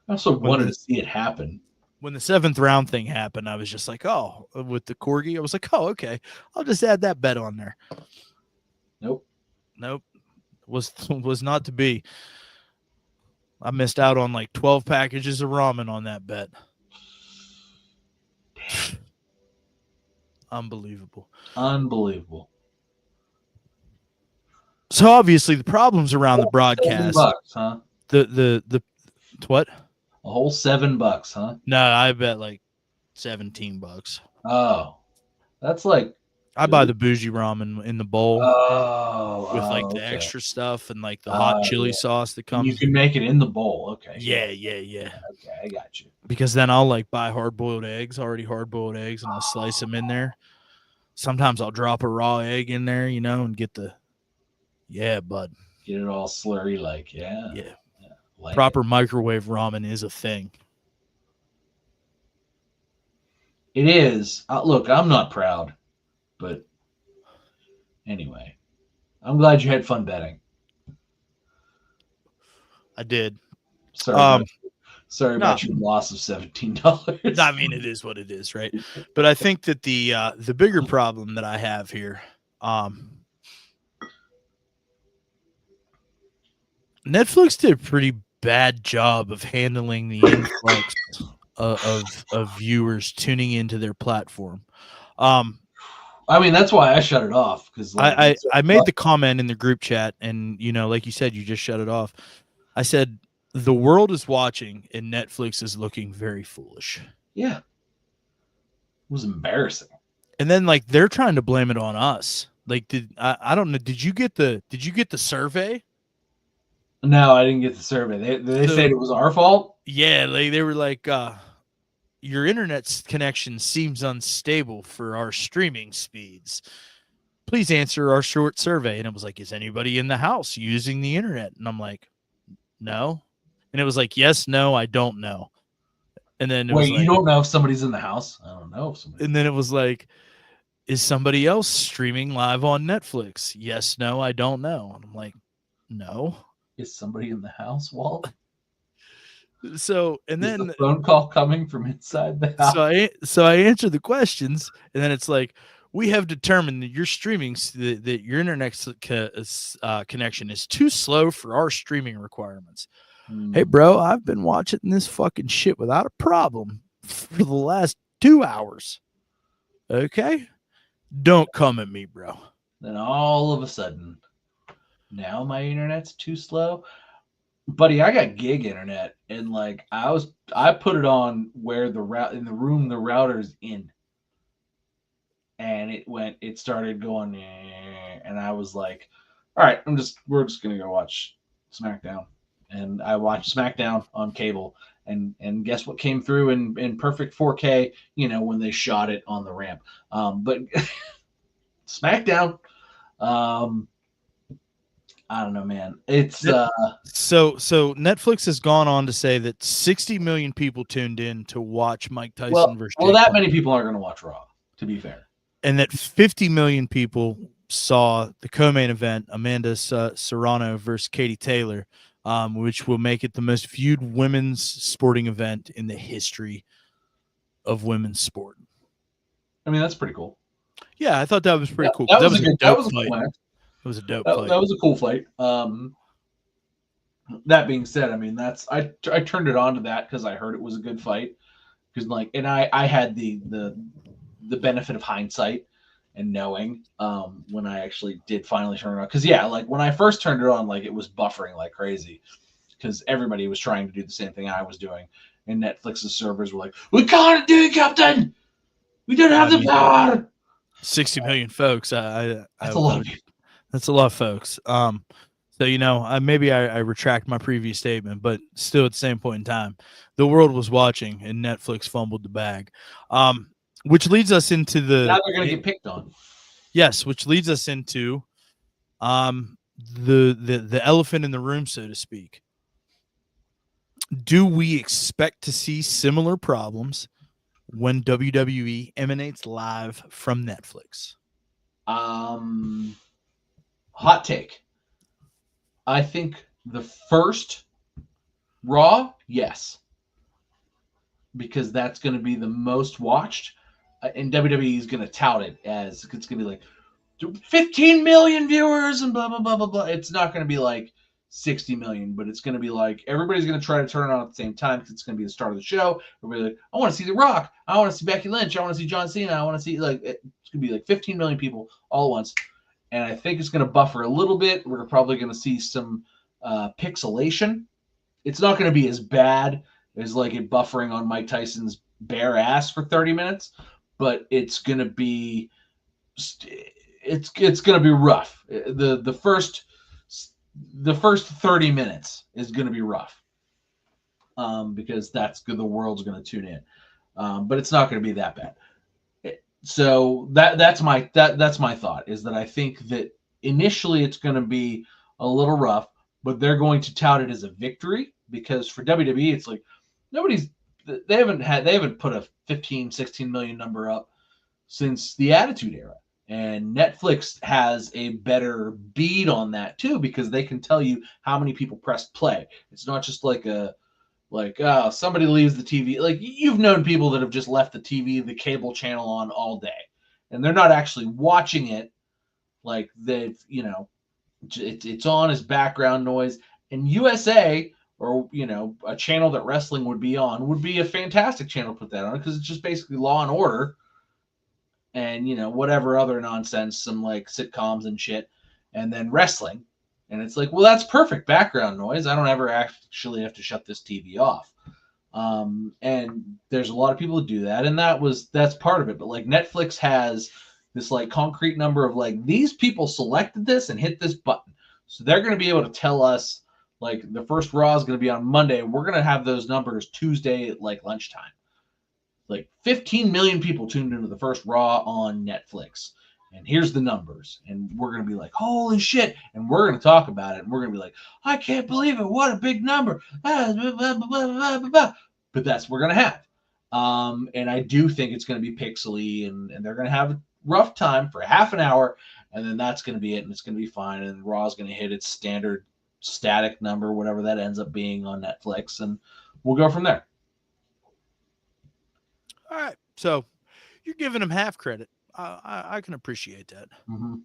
also wanted to see it happen. When the 7th round thing happened, I was just like, oh, with the corgi, I was like, oh, okay, I'll just add that bet on there. Nope. Was not to be. I missed out on like 12 packages of ramen on that bet. Unbelievable. So obviously the problems around the broadcast. $7, huh? The what? A whole $7, huh? No, I bet like $17. Oh, that's like I buy the bougie ramen in the bowl with like the okay. extra stuff and like the hot chili sauce that comes. You can make it in the bowl. Okay. Yeah. Okay, I got you. Because then I'll like buy already hard-boiled eggs, and I'll slice them in there. Sometimes I'll drop a raw egg in there, and get the, bud. Get it all slurry like, yeah. Like proper microwave ramen is a thing. It is. Look, I'm not proud. But anyway, I'm glad you had fun betting. I did. Sorry Sorry No. about your loss of $17. I mean, it is what it is, right? But I think that the bigger problem that I have here, Netflix did a pretty bad job of handling the influx of viewers tuning into their platform. I mean, that's why I shut it off, because like, I made the comment in the group chat, and like you said, you just shut it off. I said the world is watching, and Netflix is looking very foolish. Yeah, it was embarrassing. And then like they're trying to blame it on us. Like, I don't know? Did you get the survey? No, I didn't get the survey. They said it was our fault. Yeah, they were like, your internet connection seems unstable for our streaming speeds. Please answer our short survey. And it was like, is anybody in the house using the internet? And I'm like, no. And it was like, yes, no, I don't know. And then it was like, you don't know if somebody's in the house? I don't know if somebody. And then it was like, is somebody else streaming live on Netflix? Yes, no, I don't know. And I'm like, no. Is somebody in the house, Walt? So, and then the phone call coming from inside the house. So I answer the questions, and then it's like, we have determined that your streaming, that your internet connection is too slow for our streaming requirements. Hey, bro, I've been watching this fucking shit without a problem for the last 2 hours. Okay? Don't come at me, bro. Then all of a sudden, now my internet's too slow. Buddy, I got gig internet, and like I put it on where the in the room the router's in. And it started going, and I was like, all right, we're just gonna go watch SmackDown. And I watched SmackDown on cable, and guess what came through in perfect 4K, when they shot it on the ramp. But SmackDown, I don't know, man. It's so Netflix has gone on to say that 60 million people tuned in to watch Mike Tyson versus Jake that Paul. many people aren't going to watch Raw, to be fair. And that 50 million people saw the co-main event, Amanda Serrano versus Katie Taylor, which will make it the most viewed women's sporting event in the history of women's sport. I mean, that's pretty cool. Yeah, I thought that was pretty cool. That was a dope fight. It was a dope fight. That was a cool fight. That being said, I mean, I turned it on to that because I heard it was a good fight. Because and I had the benefit of hindsight and knowing when I actually did finally turn it on. Because like when I first turned it on, like it was buffering like crazy because everybody was trying to do the same thing I was doing, and Netflix's servers were like, "We can't do it, Captain. We don't have the power." 60 million folks. That's a lot of people. That's a lot of folks. So maybe I retract my previous statement, but still at the same point in time, the world was watching and Netflix fumbled the bag. Which leads us into now they're going to get picked on. Yes, which leads us into the elephant in the room, so to speak. Do we expect to see similar problems when WWE emanates live from Netflix? Hot take. I think the first Raw, yes. Because that's going to be the most watched. And WWE is going to tout it as it's going to be like 15 million viewers and blah, blah, blah, blah, blah. It's not going to be like 60 million, but it's going to be like everybody's going to try to turn it on at the same time because it's going to be the start of the show. Everybody's like, I want to see The Rock. I want to see Becky Lynch. I want to see John Cena. I want to see, it's going to be like 15 million people all at once. And I think it's going to buffer a little bit. We're probably going to see some pixelation. It's not going to be as bad as like it buffering on Mike Tyson's bare ass for 30 minutes, but it's going to be rough. The first 30 minutes is going to be rough because that's good. The world's going to tune in, but it's not going to be that bad. So that's my thought is that I think that initially it's going to be a little rough, but they're going to tout it as a victory because for WWE it's like they haven't put a 15-16 million number up since the Attitude Era, and Netflix has a better bead on that too because they can tell you how many people pressed play. It's not just like a Like, somebody leaves the TV. Like, you've known people that have just left the TV, the cable channel on all day, and they're not actually watching it. Like, they've, it's on as background noise. And USA, or, a channel that wrestling would be on, would be a fantastic channel to put that on, because it's just basically Law and Order and, whatever other nonsense, some like sitcoms and shit, and then wrestling. And it's like, well, that's perfect background noise. I don't ever actually have to shut this TV off. And there's a lot of people that do that, and that's part of it. But like, Netflix has this like concrete number of like, these people selected this and hit this button, so they're going to be able to tell us like the first Raw is going to be on Monday, and we're going to have those numbers Tuesday at like lunchtime. Like 15 million people tuned into the first Raw on Netflix. And here's the numbers. And we're going to be like, holy shit. And we're going to talk about it. And we're going to be like, I can't believe it. What a big number. But that's what we're going to have. And I do think it's going to be pixely. And they're going to have a rough time for half an hour. And then that's going to be it. And it's going to be fine. And Raw is going to hit its standard static number, whatever that ends up being on Netflix. And we'll go from there. All right. So you're giving them half credit. I can appreciate that. Mm-hmm.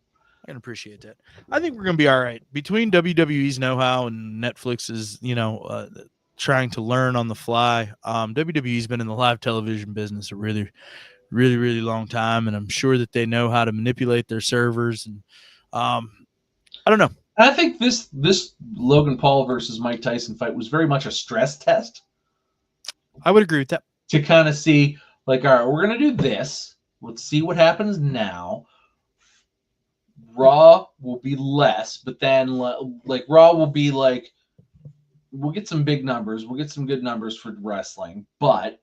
I can appreciate that. I think we're going to be all right between WWE's know-how and Netflix's, trying to learn on the fly. WWE's been in the live television business a really, really, really long time, and I'm sure that they know how to manipulate their servers. And I don't know. I think this Logan Paul versus Mike Tyson fight was very much a stress test. I would agree with that. To kind of see, like, all right, we're going to do this. Let's see what happens now. Raw will be less, but then like Raw will be like, we'll get some big numbers. We'll get some good numbers for wrestling, but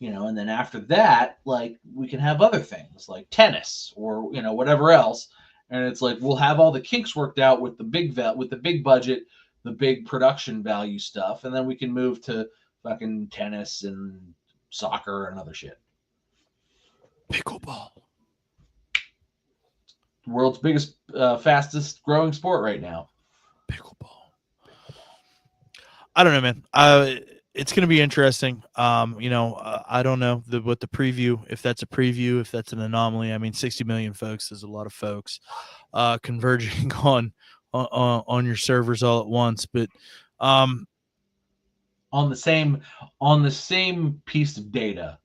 and then after that, like, we can have other things like tennis or whatever else. And it's like, we'll have all the kinks worked out with the big budget, the big production value stuff, and then we can move to fucking tennis and soccer and other shit. Pickleball. World's biggest, fastest growing sport right now. Pickleball. I don't know, man. It's going to be interesting. I don't know what the preview, if that's a preview, if that's an anomaly. I mean, 60 million folks is a lot of folks converging on your servers all at once. But on the same piece of data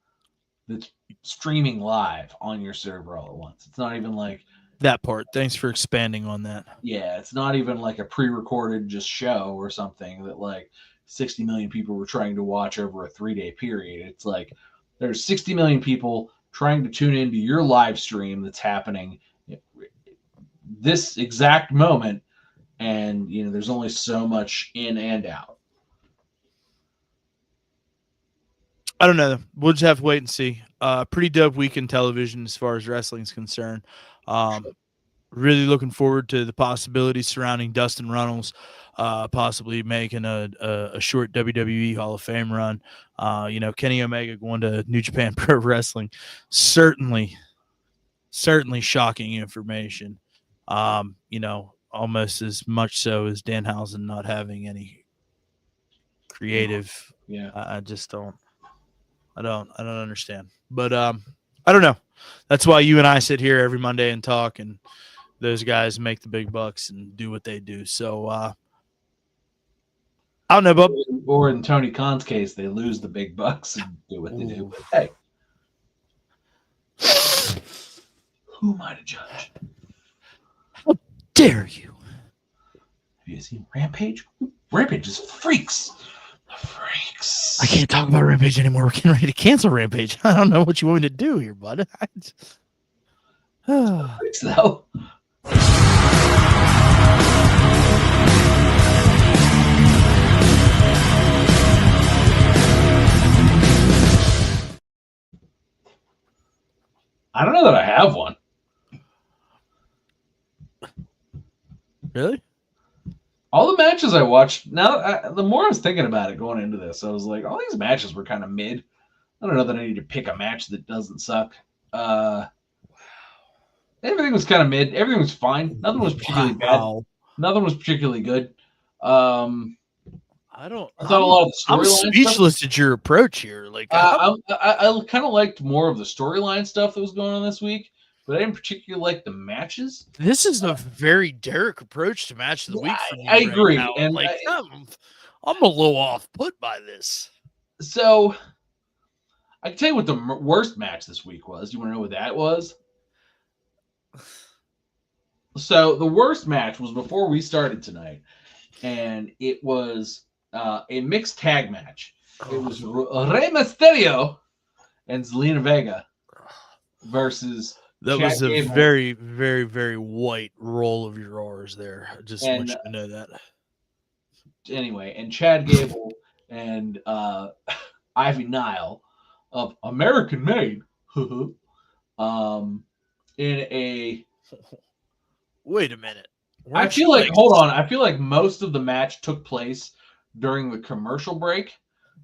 that's streaming live on your server all at once. It's not even like that part. Thanks for expanding on that. Yeah, it's not even like a pre-recorded just show or something that like 60 million people were trying to watch over a 3-day period. It's like there's 60 million people trying to tune into your live stream that's happening this exact moment, and there's only so much in and out. I don't know. We'll just have to wait and see. Pretty dope week in television as far as wrestling is concerned. Really looking forward to the possibilities surrounding Dustin Runnels possibly making a short WWE Hall of Fame run. Kenny Omega going to New Japan Pro Wrestling. Certainly shocking information. Almost as much so as Danhausen not having any creative. Yeah. I just don't. I don't understand. But I don't know. That's why you and I sit here every Monday and talk, and those guys make the big bucks and do what they do. So I don't know, Bob. Or in Tony Khan's case, they lose the big bucks and do what they do. But hey, who am I to judge? How dare you? Have you seen Rampage? Rampage is freaks. Freaks. I can't talk about Rampage anymore. We're getting ready to cancel Rampage. I don't know what you want me to do here, bud. Freaks, though. I don't know that I have one. Really? All the matches I watched, the more I was thinking about it going into this, I was like, all these matches were kind of mid. I don't know that I need to pick a match that doesn't suck. Everything was kind of mid. Everything was fine. Nothing was particularly bad. Nothing was particularly good. I I don't. I thought a lot of the I'm storyline stuff. speechless at your approach here. Like, I kind of liked more of the storyline stuff that was going on this week, but I didn't particularly like the matches. this is a very Derek approach to match of the week for me. I agree, now. and like I'm a little off put by this. So I can tell you what the worst match this week was. You want to know what that was? So the worst match was before we started tonight, and it was a mixed tag match. It was Rey Mysterio and Zelina Vega versus That Chad was a Gable. very, very, very white roll of your R's there. I just want you to know that. Anyway, and Chad Gable and Ivy Nile of American Made in a Wait a minute. I feel like hold on. I feel like most of the match took place during the commercial break.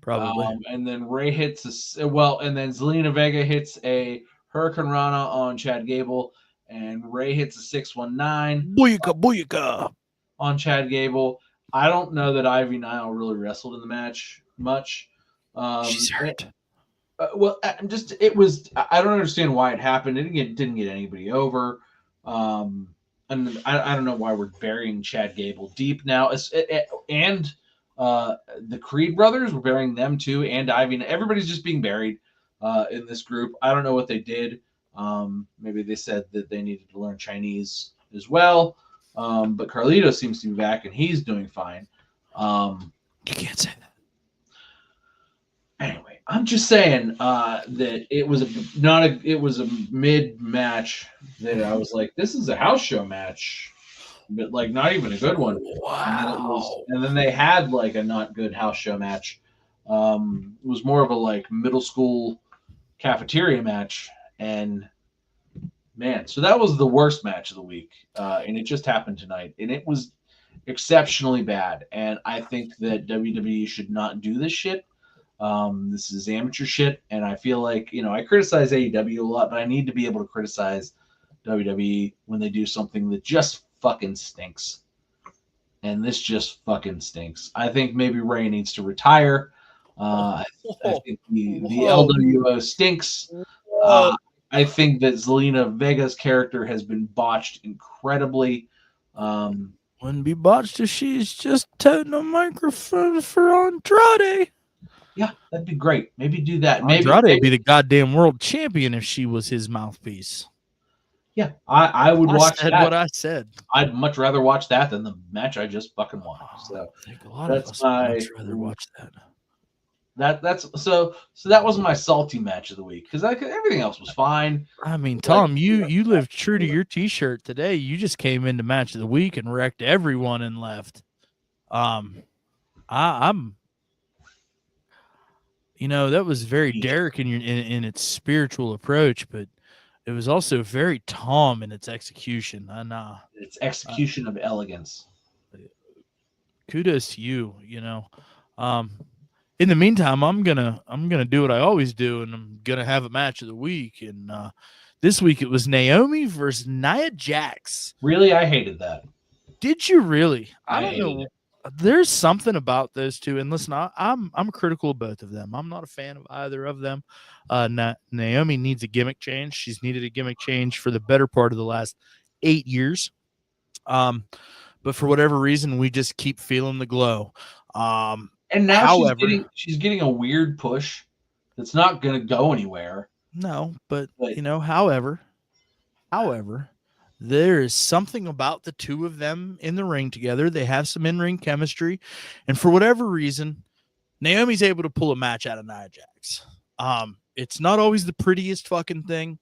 Probably. And then Ray hits and then Zelina Vega hits a Hurricane Rana on Chad Gable, and Ray hits a 619 Booyaka. on Chad Gable. I don't know that Ivy Nile really wrestled in the match much. She's hurt. I don't understand why it happened. It didn't get anybody over. And I don't know why we're burying Chad Gable deep now. And the Creed brothers, we're burying them too. And Ivy, everybody's just being buried in this group. I don't know what they did. Maybe they said that they needed to learn Chinese as well. But Carlito seems to be back and he's doing fine. You can't say that. Anyway, I'm just saying that it was a mid match that I was like, this is a house show match, but like not even a good one. Wow. And then they had like a not good house show match. It was more of a like middle school cafeteria match, and man, so that was the worst match of the week, and it just happened tonight, and it was exceptionally bad. And I think that WWE should not do this shit. This is amateur shit, and I feel like, I criticize AEW a lot, but I need to be able to criticize WWE when they do something that just fucking stinks. And this just fucking stinks. I think maybe Ray needs to retire. I think the LWO stinks. I think that Zelina Vega's character has been botched incredibly. Wouldn't be botched if she's just toting a microphone for Andrade. Yeah, that'd be great. Maybe do that. Andrade would be the goddamn world champion if she was his mouthpiece. Yeah, I would watch that. What I said. I'd much rather watch that than the match I just fucking watched. So I think a lot of us would much rather watch that. That was my salty match of the week because everything else was fine. I mean, Tom, you lived true to your T-shirt today. You just came into match of the week and wrecked everyone and left. I'm. That was very Derek in its spiritual approach, but it was also very Tom in its execution. Its execution of elegance. Kudos to you. In the meantime, I'm gonna do what I always do, and I'm gonna have a match of the week. And this week it was Naomi versus Nia Jax. Really, I hated that. Did you really? I don't know. It. There's something about those two, and listen, I'm critical of both of them. I'm not a fan of either of them. Naomi needs a gimmick change. She's needed a gimmick change for the better part of the last 8 years. But for whatever reason, we just keep feeling the glow. And now she's getting a weird push that's not going to go anywhere. No, but however, there is something about the two of them in the ring together. They have some in-ring chemistry. And for whatever reason, Naomi's able to pull a match out of Nia Jax. It's not always the prettiest fucking thing.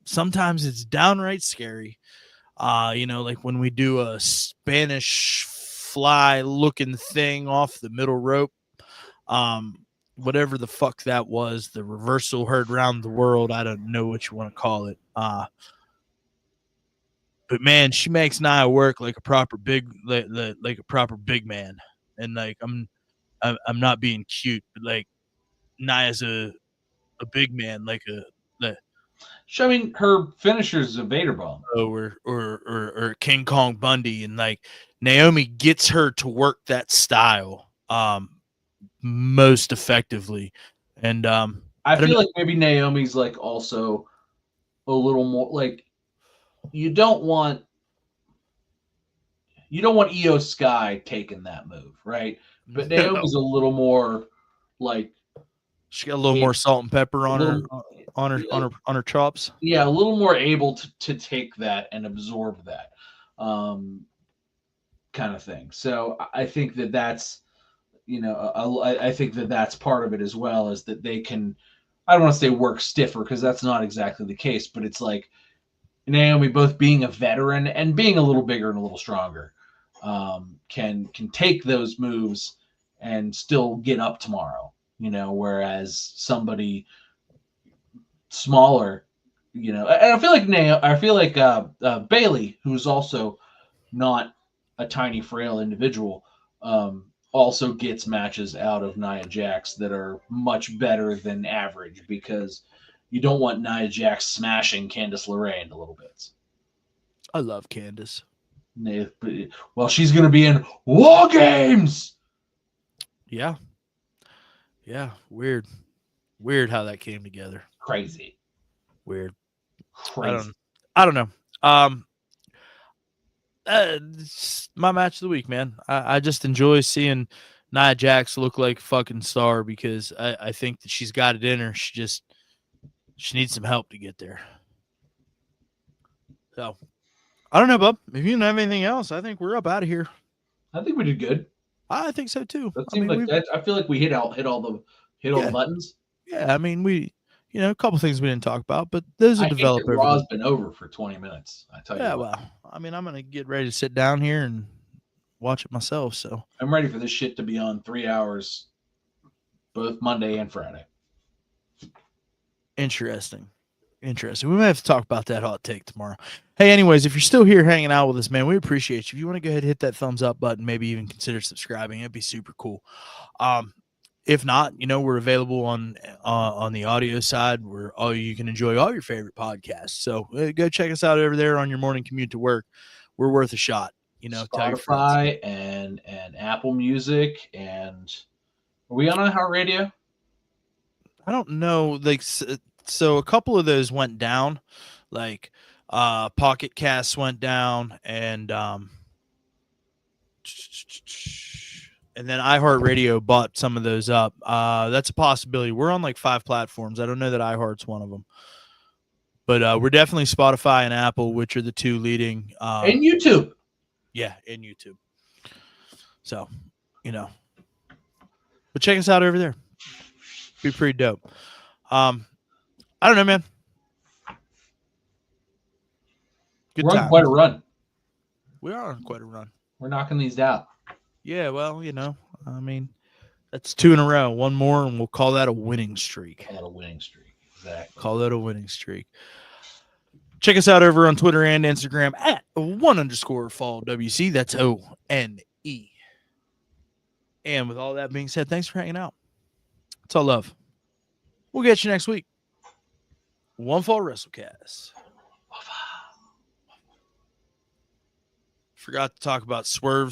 Sometimes it's downright scary. Like when we do a Spanish fly looking thing off the middle rope. Whatever the fuck that was, the reversal heard round the world. I don't know what you want to call it. But man, she makes Nia work like a proper big man. And like I'm not being cute, but like Nia's a big man, I mean, her finisher's a Vader bomb. Or King Kong Bundy, and like Naomi gets her to work that style. most effectively. And I don't feel know. like maybe Naomi's like also a little more like you don't want Io Sky taking that move, right? But No. Naomi's a little more like She got a little more salt and pepper a on her little, on her chops. yeah, a little more able to take that and absorb that kind of thing. So I think that's I think that's part of it as well, is that they can, I don't want to say work stiffer because that's not exactly the case, but it's like Naomi, both being a veteran and being a little bigger and a little stronger, can take those moves and still get up tomorrow. Whereas somebody smaller, and I feel like Bailey, who's also not a tiny, frail individual, also gets matches out of Nia Jax that are much better than average, because you don't want Nia Jax smashing Candice LeRae into little bits. I love Candice. Well, she's going to be in War Games. Yeah. Yeah. Weird how that came together. Crazy. Weird. Crazy. I don't know. It's my match of the week, man. I just enjoy seeing Nia Jax look like a fucking star, because I think that she's got it in her. She needs some help to get there. So I don't know, bub. If you don't have anything else, I think we're up out of here. I think we did good. I think so too. That seemed like that. I feel like we hit all the buttons. Yeah, I mean, we a couple things we didn't talk about, but those are developed. Raw's been over for 20 minutes. I tell you. Yeah, well, I mean, I'm gonna get ready to sit down here and watch it myself. So I'm ready for this shit to be on 3 hours, both Monday and Friday. Interesting. We may have to talk about that hot take tomorrow. Hey, anyways, if you're still here hanging out with us, man, we appreciate you. If you want to go ahead and hit that thumbs up button, maybe even consider subscribing, it'd be super cool. If not, we're available on the audio side, where you can enjoy all your favorite podcasts. So go check us out over there on your morning commute to work. We're worth a shot. Spotify, tell your friends. and Apple Music, and are we on iHeartRadio? I don't know. Like, so a couple of those went down, like Pocket Casts went down, and then iHeartRadio bought some of those up. That's a possibility. We're on like 5 platforms. I don't know that iHeart's one of them, but we're definitely Spotify and Apple, which are the 2 leading. And YouTube. Yeah, and YouTube. So, but check us out over there. Be pretty dope. I don't know, man. We're on quite a run. We are on quite a run. We're knocking these out. Yeah, well, I mean, that's 2 in a row. One more, and we'll call that a winning streak. Call that a winning streak. Exactly. Call that a winning streak. Check us out over on Twitter and Instagram at @1_FallWC. That's ONE. And with all that being said, thanks for hanging out. It's all love. We'll get you next week. One Fall WrestleCast. Forgot to talk about Swerve